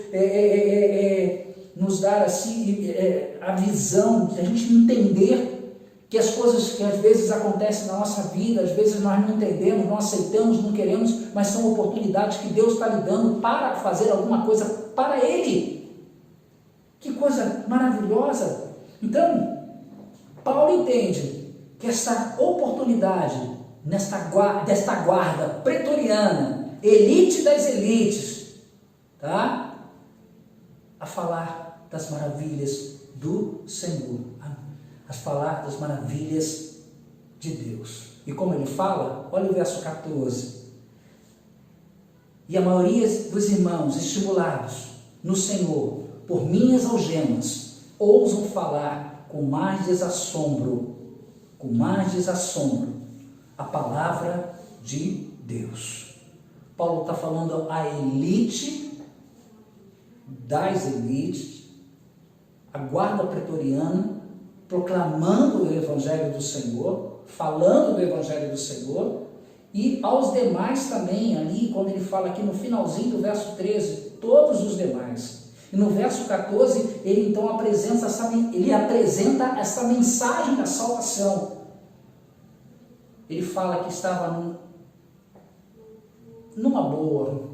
nos dá assim a visão de a gente entender que as coisas que às vezes acontecem na nossa vida, às vezes nós não entendemos, não aceitamos, não queremos, mas são oportunidades que Deus está lhe dando para fazer alguma coisa para Ele. Que coisa maravilhosa! Então, Paulo entende que essa oportunidade desta guarda pretoriana, elite das elites, tá? A falar das maravilhas do Senhor, a falar das maravilhas de Deus. E como ele fala, olha o verso 14. E a maioria dos irmãos estimulados no Senhor por minhas algemas ousam falar com mais desassombro, a palavra de Deus. Paulo está falando a elite das elites, a guarda pretoriana, proclamando o Evangelho do Senhor, falando do Evangelho do Senhor, e aos demais também, ali, quando ele fala aqui no finalzinho do verso 13, todos os demais. E no verso 14, ele então apresenta essa mensagem da salvação. Ele fala que estava numa boa,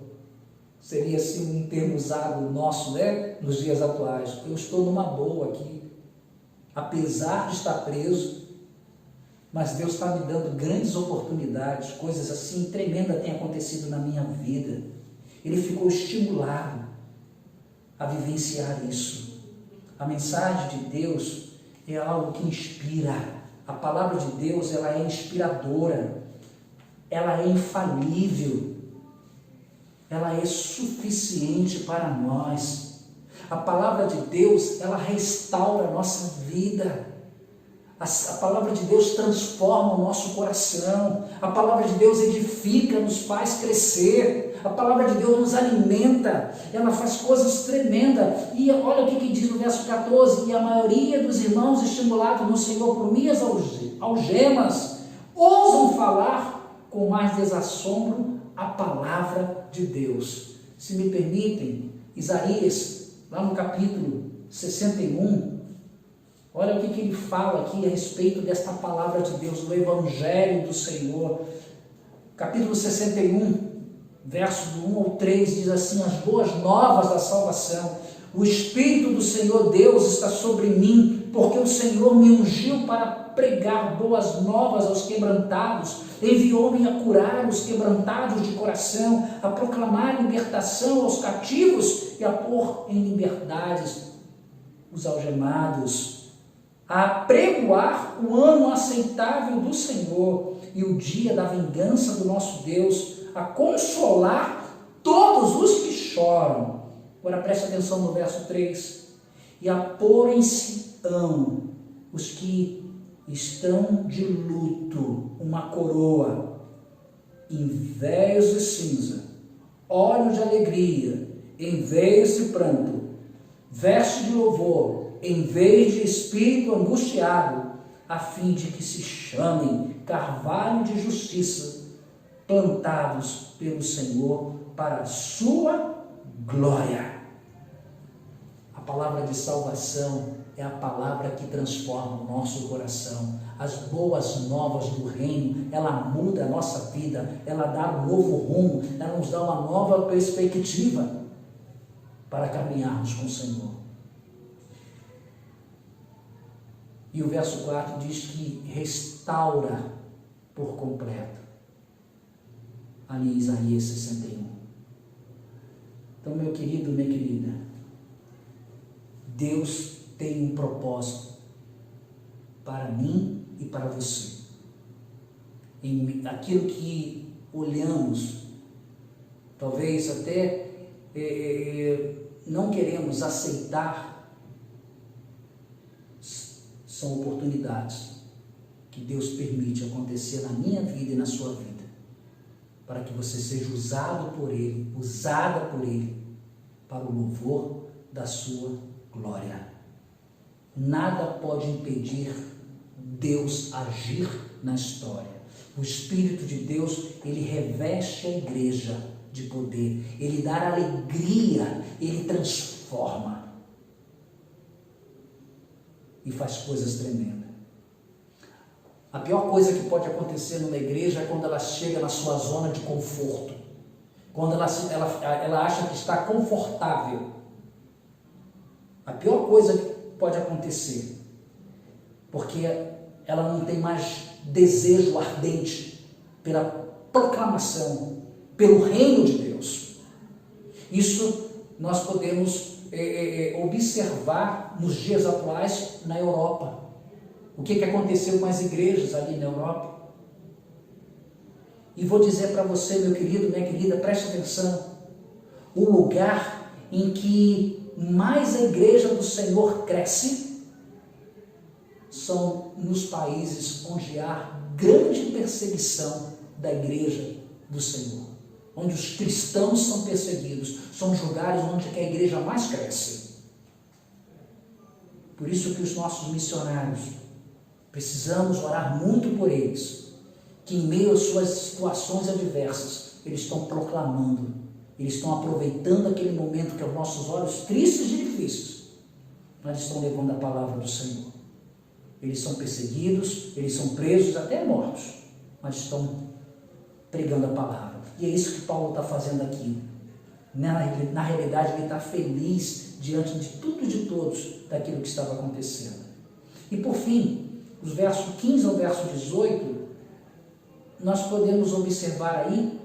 seria assim um termo usado nosso, né, nos dias atuais. Eu estou numa boa aqui, apesar de estar preso, mas Deus está me dando grandes oportunidades, coisas assim tremendas têm acontecido na minha vida. Ele ficou estimulado a vivenciar isso. A mensagem de Deus é algo que inspira. A palavra de Deus, ela é inspiradora, ela é infalível, ela é suficiente para nós. A palavra de Deus, ela restaura a nossa vida. A palavra de Deus transforma o nosso coração. A palavra de Deus edifica, nos faz crescer. A palavra de Deus nos alimenta. Ela faz coisas tremendas. E olha o que diz no verso 14. E a maioria dos irmãos estimulados no Senhor por minhas algemas ousam falar com mais desassombro a palavra de Deus. Se me permitem, Isaías, lá no capítulo 61, olha o que ele fala aqui a respeito desta palavra de Deus, do Evangelho do Senhor. Capítulo 61, verso do 1 ao 3, diz assim: as boas novas da salvação. O Espírito do Senhor Deus está sobre mim, porque o Senhor me ungiu para pregar boas novas aos quebrantados, enviou-me a curar os quebrantados de coração, a proclamar libertação aos cativos e a pôr em liberdades os algemados, a pregoar o ano aceitável do Senhor e o dia da vingança do nosso Deus, a consolar todos os que choram. Agora preste atenção no verso 3. E a pôr em Sião os que estão de luto, uma coroa, em vez de cinza, óleo de alegria, em vez de pranto, veste de louvor, em vez de espírito angustiado, a fim de que se chamem carvalho de justiça, plantados pelo Senhor para a sua glória. A palavra de salvação é a palavra que transforma o nosso coração. As boas novas do reino, ela muda a nossa vida, ela dá um novo rumo, ela nos dá uma nova perspectiva para caminharmos com o Senhor. E o verso 4 diz que restaura por completo, ali em Isaías 61. Então, meu querido, minha querida, Deus tem um propósito para mim e para você. Em aquilo que olhamos, talvez até não queremos aceitar, são oportunidades que Deus permite acontecer na minha vida e na sua vida, para que você seja usado por Ele, usada por Ele, para o louvor da sua glória. nada pode impedir Deus agir na história. O Espírito de Deus, ele reveste a igreja de poder, ele dá alegria, ele transforma e faz coisas tremendas. A pior coisa que pode acontecer numa igreja é quando ela chega na sua zona de conforto, quando ela acha que está confortável. A pior coisa que pode acontecer, porque ela não tem mais desejo ardente pela proclamação, pelo reino de Deus. Isso nós podemos observar nos dias atuais na Europa. O que aconteceu com as igrejas ali na Europa? E vou dizer para você, meu querido, minha querida, preste atenção. O lugar em que mais a igreja do Senhor cresce são nos países onde há grande perseguição da igreja do Senhor, onde os cristãos são perseguidos, são os lugares onde a igreja mais cresce. Por isso que os nossos missionários, precisamos orar muito por eles, que em meio às suas situações adversas, eles estão proclamando, eles estão aproveitando aquele momento que aos nossos olhos tristes e difíceis, mas estão levando a palavra do Senhor. Eles são perseguidos, eles são presos, até mortos, mas estão pregando a palavra. E é isso que Paulo está fazendo aqui. Na realidade, ele está feliz diante de tudo e de todos daquilo que estava acontecendo. E por fim, os versos 15 ao verso 18, nós podemos observar aí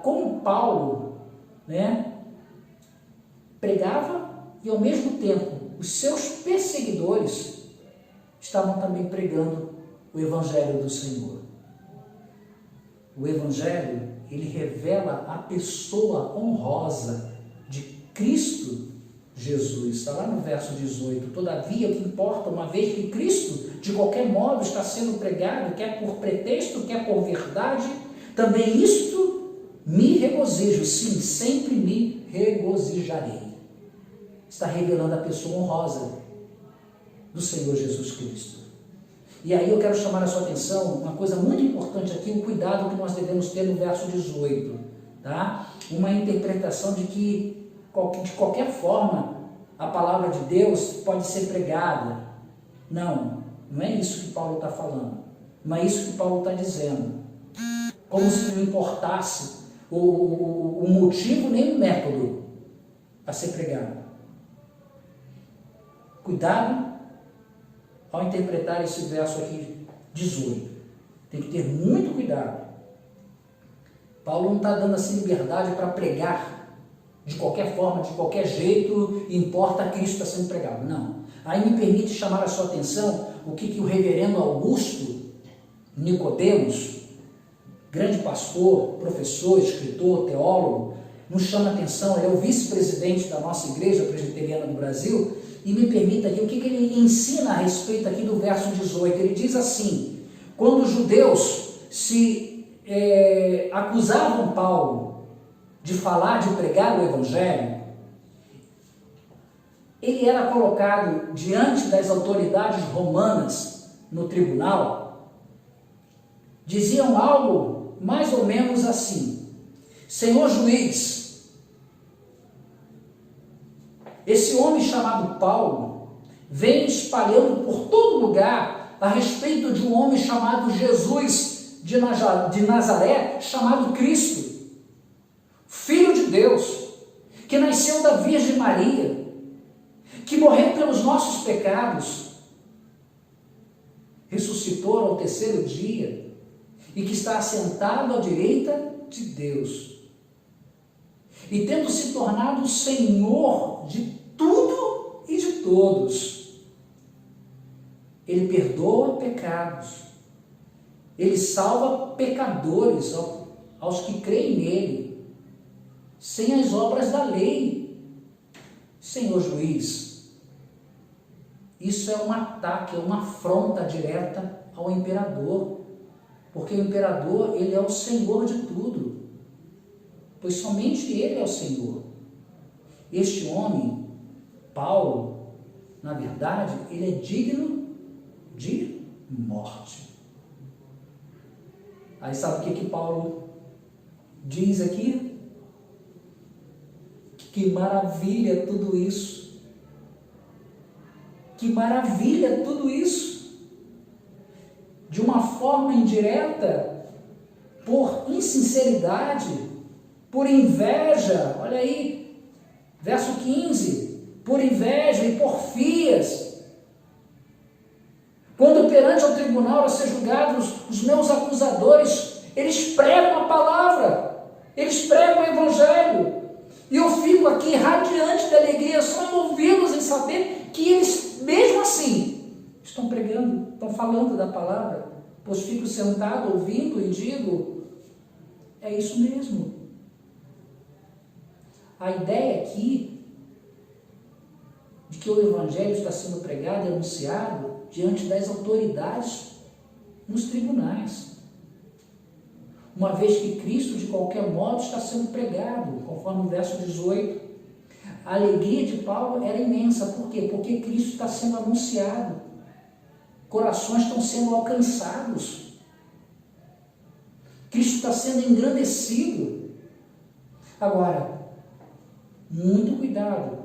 como Paulo, pregava e ao mesmo tempo os seus perseguidores estavam também pregando o Evangelho do Senhor. O Evangelho, ele revela a pessoa honrosa de Cristo Jesus. Está lá no verso 18. Todavia, o que importa, uma vez que Cristo, de qualquer modo, está sendo pregado, quer por pretexto, quer por verdade, também isto me regozijo, sim, sempre me regozijarei. Está revelando a pessoa honrosa do Senhor Jesus Cristo. E aí eu quero chamar a sua atenção, uma coisa muito importante aqui, o cuidado que nós devemos ter no verso 18, tá? Uma interpretação de que, de qualquer forma, a palavra de Deus pode ser pregada. Não é isso que Paulo está falando, não é isso que Paulo está dizendo. Como se não importasse o motivo nem o método a ser pregado. Cuidado ao interpretar esse verso aqui, 18. Tem que ter muito cuidado. Paulo não está dando assim liberdade para pregar de qualquer forma, de qualquer jeito, importa a Cristo está sendo pregado. Não. Aí me permite chamar a sua atenção o que o reverendo Augusto Nicodemos, grande pastor, professor, escritor, teólogo, nos chama a atenção. Ele é o vice-presidente da nossa igreja presbiteriana do Brasil. E me permita aqui, o que ele ensina a respeito aqui do verso 18? Ele diz assim: quando os judeus acusavam Paulo de falar, de pregar o Evangelho, ele era colocado diante das autoridades romanas no tribunal, diziam algo mais ou menos assim: Senhor juiz, esse homem chamado Paulo vem espalhando por todo lugar a respeito de um homem chamado Jesus de Nazaré, chamado Cristo, Filho de Deus, que nasceu da Virgem Maria, que morreu pelos nossos pecados, ressuscitou ao terceiro dia e que está assentado à direita de Deus. E tendo se tornado o Senhor de tudo e de todos, Ele perdoa pecados, Ele salva pecadores aos que creem nele, sem as obras da lei. Senhor juiz, isso é um ataque, é uma afronta direta ao imperador, porque o imperador, ele é o Senhor de tudo, pois somente ele é o Senhor. Este homem, Paulo, na verdade, ele é digno de morte. Aí sabe o que Paulo diz aqui? Que maravilha tudo isso. Que maravilha tudo isso. De uma forma indireta, por insinceridade, por inveja, olha aí, verso 15, por inveja e porfias. Quando perante ao tribunal a ser julgados os meus acusadores, eles pregam a palavra, eles pregam o evangelho, e eu fico aqui radiante de alegria só em ouvi-los, em saber que eles, mesmo assim, estão pregando, estão falando da palavra, pois fico sentado ouvindo e digo, é isso mesmo. A ideia aqui de que o evangelho está sendo pregado e anunciado diante das autoridades nos tribunais, uma vez que Cristo de qualquer modo está sendo pregado, conforme o verso 18. A alegria de Paulo era imensa. Por quê? Porque Cristo está sendo anunciado, corações estão sendo alcançados, Cristo está sendo engrandecido. Agora, muito cuidado,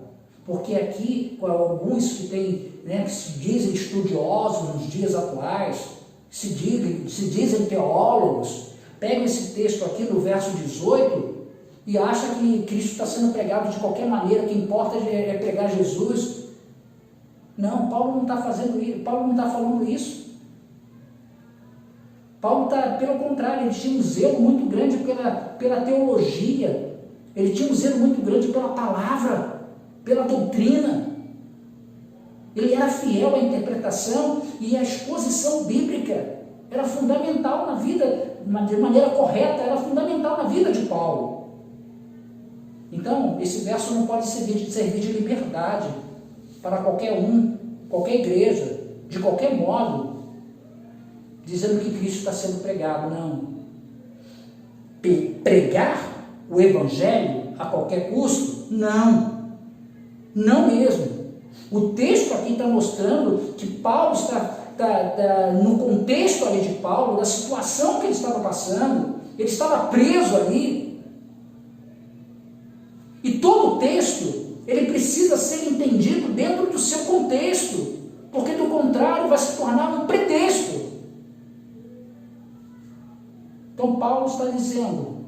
porque aqui, com alguns que têm, que se dizem estudiosos nos dias atuais, se dizem teólogos, pegam esse texto aqui no verso 18 e acham que Cristo está sendo pregado de qualquer maneira, o que importa é pregar Jesus. Não, Paulo não está fazendo isso, Paulo não está falando isso. Paulo está, pelo contrário, ele tinha um zelo muito grande pela teologia, ele tinha um zelo muito grande pela palavra, pela doutrina. Ele era fiel à interpretação e à exposição bíblica. Era fundamental na vida, de maneira correta, era fundamental na vida de Paulo. Então, esse verso não pode servir de liberdade para qualquer um, qualquer igreja, de qualquer modo, dizendo que Cristo está sendo pregado. Não. Pregar o evangelho a qualquer custo? Não. Não mesmo. O texto aqui está mostrando que Paulo está no contexto ali de Paulo, da situação que ele estava passando, ele estava preso ali. E todo o texto, ele precisa ser entendido dentro do seu contexto, porque do contrário vai se tornar um pretexto. Então Paulo está dizendo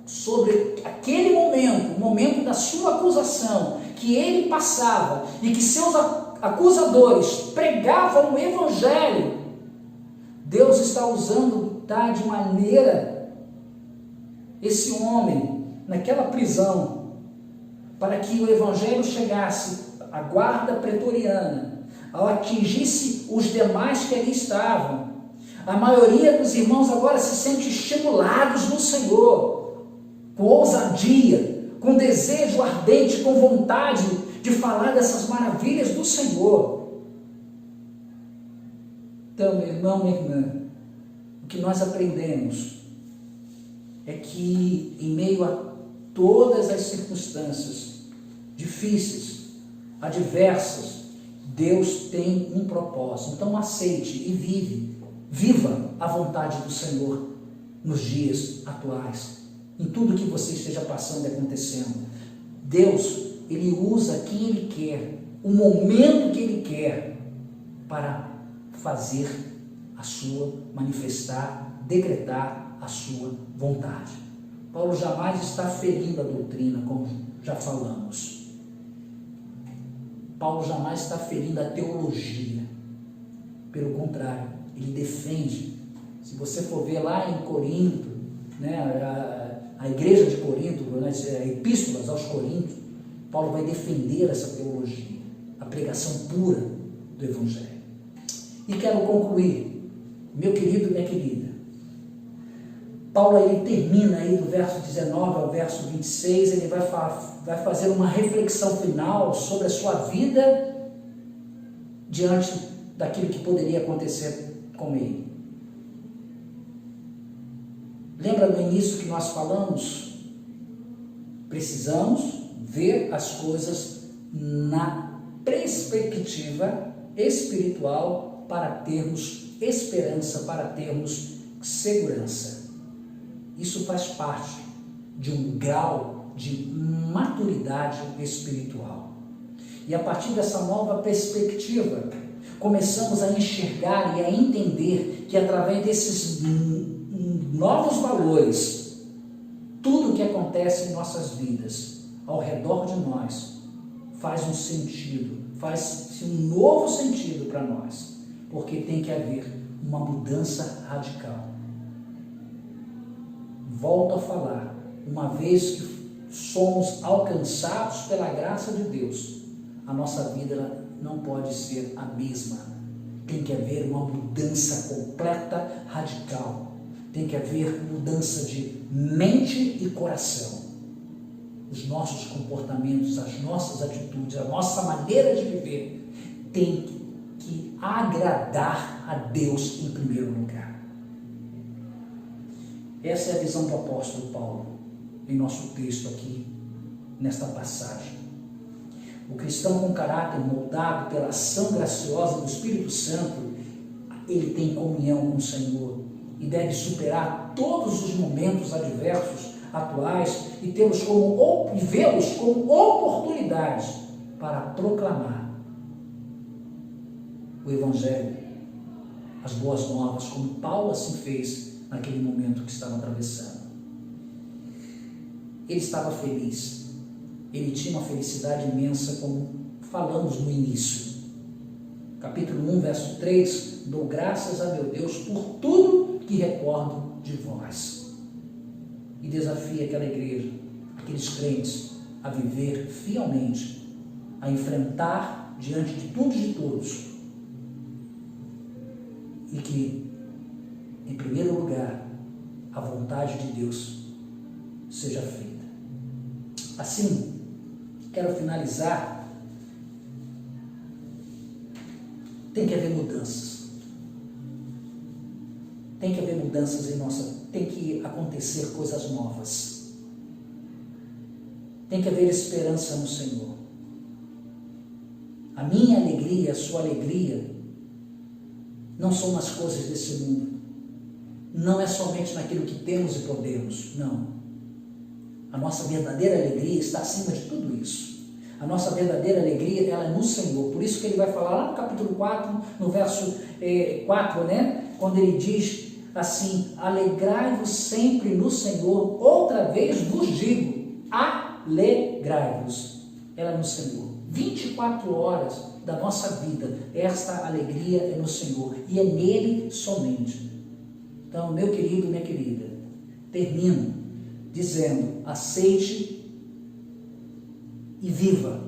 sobre aquele momento, o momento da sua acusação, que ele passava e que seus acusadores pregavam o evangelho. Deus está usando de maneira esse homem naquela prisão para que o evangelho chegasse à guarda pretoriana, ao atingisse os demais que ali estavam. A maioria dos irmãos agora se sente estimulados no Senhor, com ousadia, com desejo ardente, com vontade de falar dessas maravilhas do Senhor. Então, meu irmão, minha irmã, o que nós aprendemos é que em meio a todas as circunstâncias difíceis, adversas, Deus tem um propósito. Então aceite e viva a vontade do Senhor nos dias atuais, em tudo que você esteja passando e acontecendo. Deus, Ele usa quem Ele quer, o momento que Ele quer, para fazer a sua, manifestar, decretar a sua vontade. Paulo jamais está ferindo a doutrina, como já falamos. Paulo jamais está ferindo a teologia. Pelo contrário, ele defende. Se você for ver lá em Corinto, a igreja de Corinto, epístolas aos Coríntios, Paulo vai defender essa teologia, a pregação pura do Evangelho. E quero concluir, meu querido e minha querida, Paulo ele termina aí do verso 19 ao verso 26, ele vai fazer uma reflexão final sobre a sua vida diante daquilo que poderia acontecer com ele. Lembra no início que nós falamos? Precisamos ver as coisas na perspectiva espiritual para termos esperança, para termos segurança. Isso faz parte de um grau de maturidade espiritual. E a partir dessa nova perspectiva, começamos a enxergar e a entender que através desses novos valores, tudo que acontece em nossas vidas, ao redor de nós, faz um sentido, faz um novo sentido para nós, porque tem que haver uma mudança radical. Volto a falar, uma vez que somos alcançados pela graça de Deus, a nossa vida não pode ser a mesma. Tem que haver uma mudança completa, radical. Tem que haver mudança de mente e coração. Os nossos comportamentos, as nossas atitudes, a nossa maneira de viver tem que agradar a Deus em primeiro lugar. Essa é a visão do apóstolo Paulo em nosso texto aqui, nesta passagem. O cristão com caráter moldado pela ação graciosa do Espírito Santo, ele tem comunhão com o Senhor e deve superar todos os momentos adversos atuais e vê-los como oportunidades para proclamar o Evangelho, as boas novas, como Paulo assim fez naquele momento que estava atravessando. Ele estava feliz, ele tinha uma felicidade imensa, como falamos no início. Capítulo 1, verso 3, dou graças a meu Deus por tudo que recordo de vós. E desafia aquela igreja, aqueles crentes, a viver fielmente, a enfrentar diante de tudo e de todos. E que, em primeiro lugar, a vontade de Deus seja feita. Assim, quero finalizar. Tem que haver mudanças. Tem que haver mudanças em tem que acontecer coisas novas. Tem que haver esperança no Senhor. A minha alegria, a sua alegria, não são nas coisas desse mundo. Não é somente naquilo que temos e podemos, não. A nossa verdadeira alegria está acima de tudo isso. A nossa verdadeira alegria, ela é no Senhor. Por isso que ele vai falar lá no capítulo 4, no verso 4, né? Quando ele diz assim, alegrai-vos sempre no Senhor. Outra vez vos digo, alegrai-vos. Ela é no Senhor. 24 horas da nossa vida, esta alegria é no Senhor. E é nele somente. Então, meu querido, minha querida, termino dizendo, aceite e viva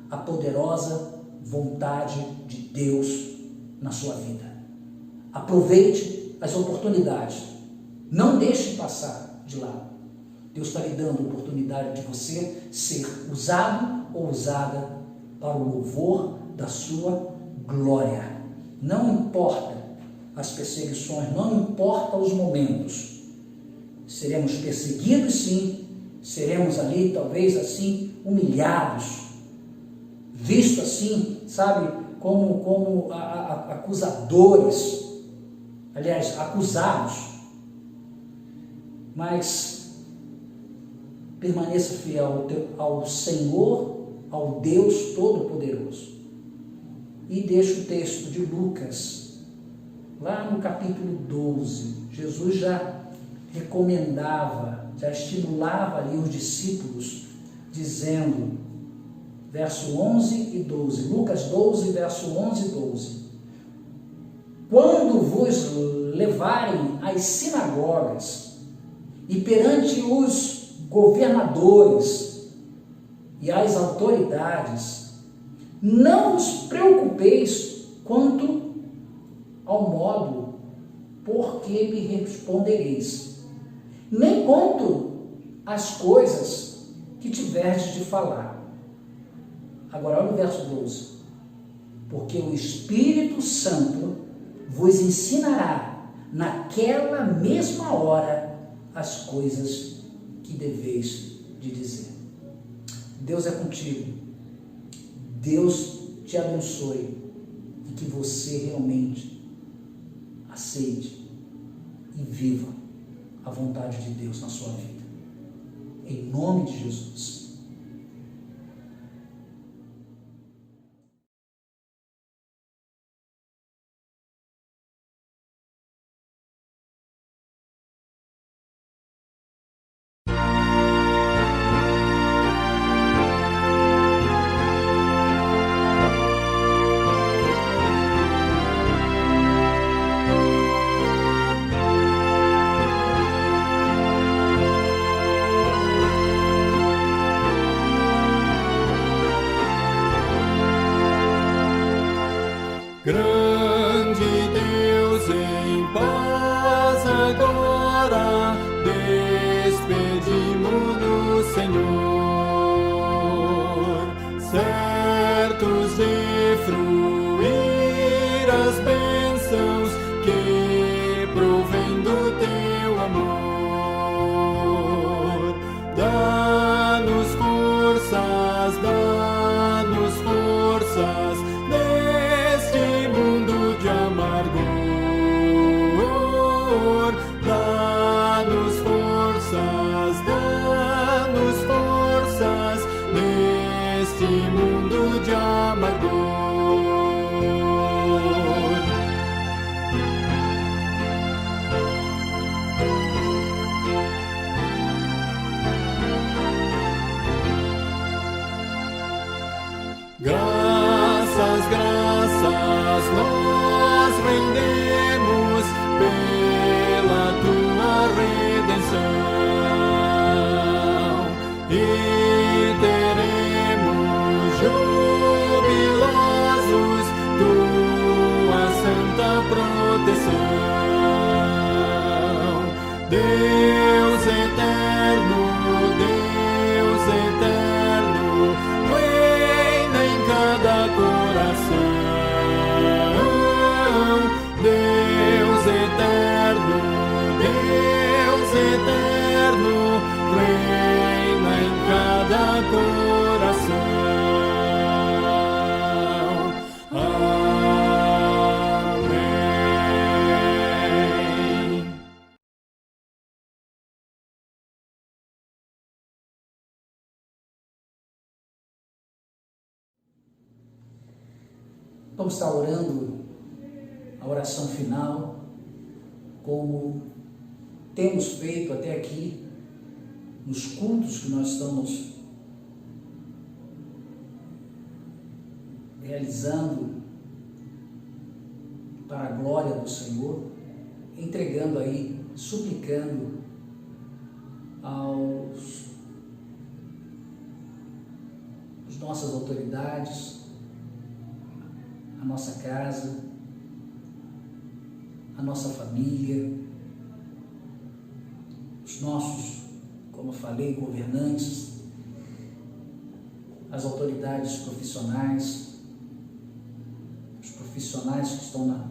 a poderosa vontade de Deus na sua vida. Aproveite as oportunidades. Não deixe passar de lado. Deus está lhe dando a oportunidade de você ser usado ou usada para o louvor da sua glória. Não importa as perseguições, não importa os momentos. Seremos perseguidos sim, seremos ali talvez assim humilhados, visto assim, sabe, como acusadores, aliás, acusados, mas permaneça fiel ao Senhor, ao Deus Todo-Poderoso. E deixa o texto de Lucas, lá no capítulo 12, Jesus já recomendava, já estimulava ali os discípulos, dizendo, verso 11 e 12, Lucas 12, verso 11 e 12, quando vos levarem às sinagogas e perante os governadores e as autoridades, não vos preocupeis quanto ao modo por que me respondereis, nem quanto às coisas que tiverdes de falar. Agora olha o verso 12. Porque o Espírito Santo vos ensinará naquela mesma hora as coisas que deveis de dizer. Deus é contigo. Deus te abençoe e que você realmente aceite e viva a vontade de Deus na sua vida. Em nome de Jesus. Grande Deus, em paz agora despedimos do Senhor, certos de fruir as bênçãos que provém do teu amor. Dá-nos forças, dá-nos forças neste mundo de amargor. Dá-nos forças neste mundo de amargor. Graças, graças nós rendemos pela tua redenção e teremos jubilosos tua santa proteção. Deus eterno, Deus eterno, reina em cada coração. Deus eterno, reina em cada coração. Amém. Vamos estar orando a oração final, como temos feito até aqui, nos cultos que nós estamos realizando para a glória do Senhor, entregando aí, suplicando às nossas autoridades, a nossa casa, a nossa família, os nossos, como eu falei, governantes, as autoridades profissionais, os profissionais que estão na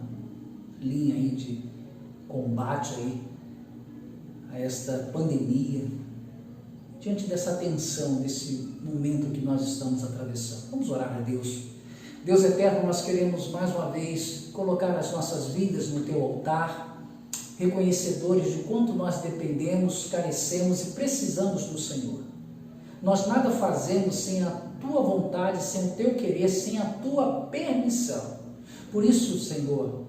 linha aí de combate aí a esta pandemia, diante dessa tensão, desse momento que nós estamos atravessando. Vamos orar a Deus. Deus eterno, nós queremos mais uma vez colocar as nossas vidas no teu altar, reconhecedores de quanto nós dependemos, carecemos e precisamos do Senhor. Nós nada fazemos sem a tua vontade, sem o teu querer, sem a tua permissão. Por isso, Senhor,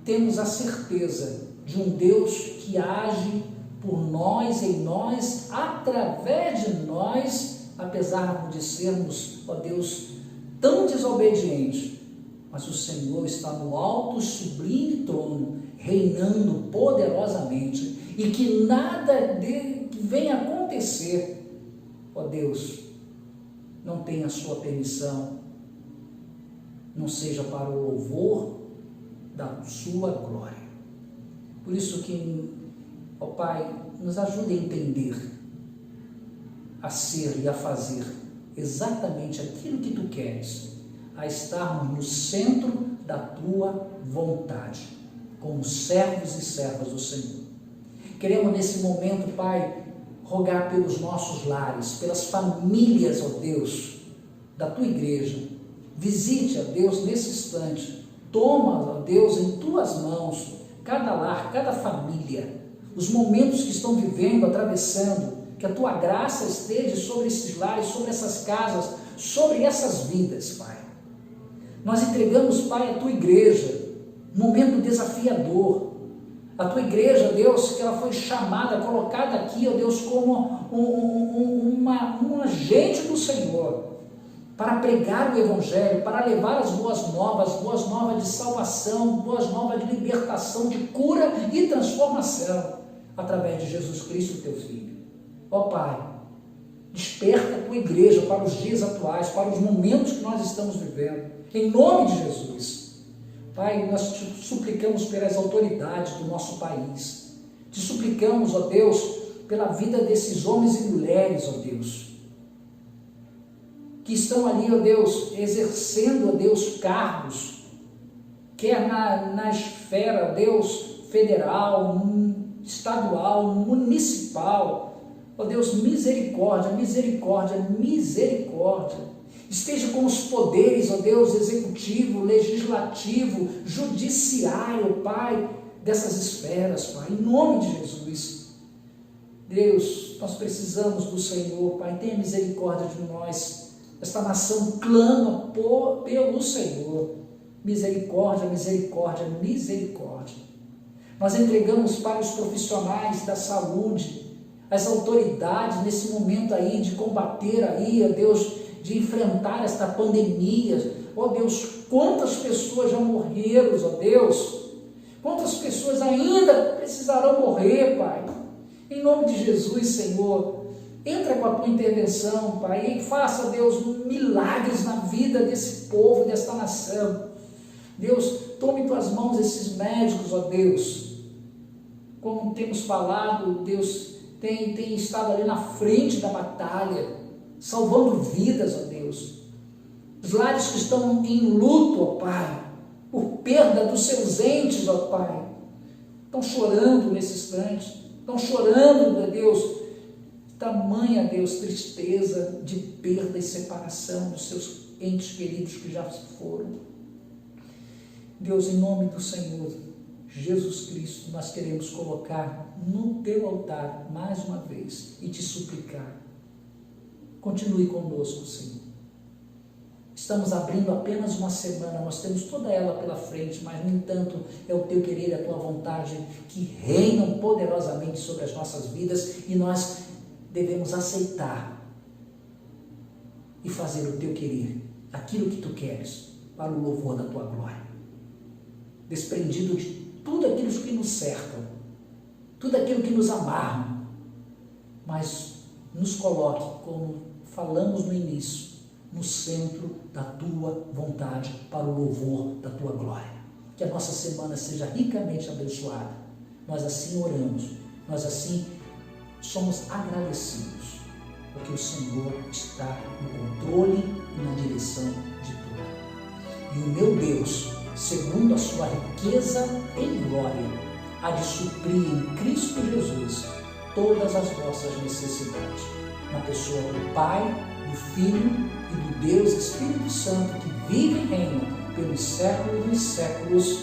temos a certeza de um Deus que age por nós, em nós, através de nós, apesar de sermos, ó Deus, tão desobedientes, mas o Senhor está no alto e sublime trono, reinando poderosamente, e que nada que venha acontecer, ó Deus, não tenha a sua permissão, não seja para o louvor da sua glória. Por isso que, ó Pai, nos ajude a entender, a ser e a fazer exatamente aquilo que tu queres, a estarmos no centro da tua vontade, como servos e servas do Senhor. Queremos nesse momento, Pai, rogar pelos nossos lares, pelas famílias, ó Deus, da tua igreja. Visite, ó Deus, nesse instante. Toma, ó Deus, em tuas mãos cada lar, cada família, os momentos que estão vivendo, atravessando, que a tua graça esteja sobre esses lares, sobre essas casas, sobre essas vidas, Pai. Nós entregamos, Pai, a tua igreja, momento desafiador. A tua igreja, Deus, que ela foi chamada, colocada aqui, ó Deus, como um agente do Senhor, para pregar o Evangelho, para levar as boas novas de salvação, boas novas de libertação, de cura e transformação, através de Jesus Cristo, teu Filho. Ó Pai, desperta a tua igreja para os dias atuais, para os momentos que nós estamos vivendo, em nome de Jesus. Pai, nós te suplicamos pelas autoridades do nosso país, te suplicamos, ó Deus, pela vida desses homens e mulheres, ó Deus, que estão ali, ó Deus, exercendo, ó Deus, cargos, quer na esfera, ó Deus, federal, estadual, municipal. Ó Deus, misericórdia, misericórdia, misericórdia. Esteja com os poderes, ó Deus, executivo, legislativo, judiciário, Pai, dessas esferas, Pai, em nome de Jesus. Deus, nós precisamos do Senhor, Pai, tenha misericórdia de nós. Esta nação clama pelo Senhor. Misericórdia, misericórdia, misericórdia. Nós entregamos, Pai, os profissionais da saúde, as autoridades nesse momento aí de combater aí, ó Deus, de enfrentar esta pandemia. Ó Deus, quantas pessoas já morreram, ó Deus, quantas pessoas ainda precisarão morrer, Pai. Em nome de Jesus, Senhor, entra com a tua intervenção, Pai, e faça, Deus, milagres na vida desse povo, desta nação. Deus, tome em tuas mãos esses médicos, ó Deus, como temos falado, Deus, tem estado ali na frente da batalha, salvando vidas, ó Deus. Os lares que estão em luto, ó Pai, por perda dos seus entes, ó Pai, estão chorando nesse instante, estão chorando, ó Deus, tamanha, Deus, tristeza de perda e separação dos seus entes queridos que já foram. Deus, em nome do Senhor Jesus Cristo, nós queremos colocar no teu altar mais uma vez e te suplicar. Continue conosco, Senhor. Estamos abrindo apenas uma semana, nós temos toda ela pela frente, mas, no entanto, é o teu querer e a tua vontade que reinam poderosamente sobre as nossas vidas e nós devemos aceitar e fazer o teu querer, aquilo que tu queres, para o louvor da tua glória. Desprendido de tudo aquilo que nos cerca, tudo aquilo que nos amarra, mas nos coloque, como falamos no início, no centro da tua vontade, para o louvor da tua glória. Que a nossa semana seja ricamente abençoada. Nós assim oramos, nós assim somos agradecidos, porque o Senhor está no controle e na direção de tudo. E o meu Deus, segundo a sua riqueza em glória, há de suprir em Cristo Jesus todas as vossas necessidades, na pessoa do Pai, do Filho e do Deus Espírito Santo, que vive e reina pelos séculos dos séculos.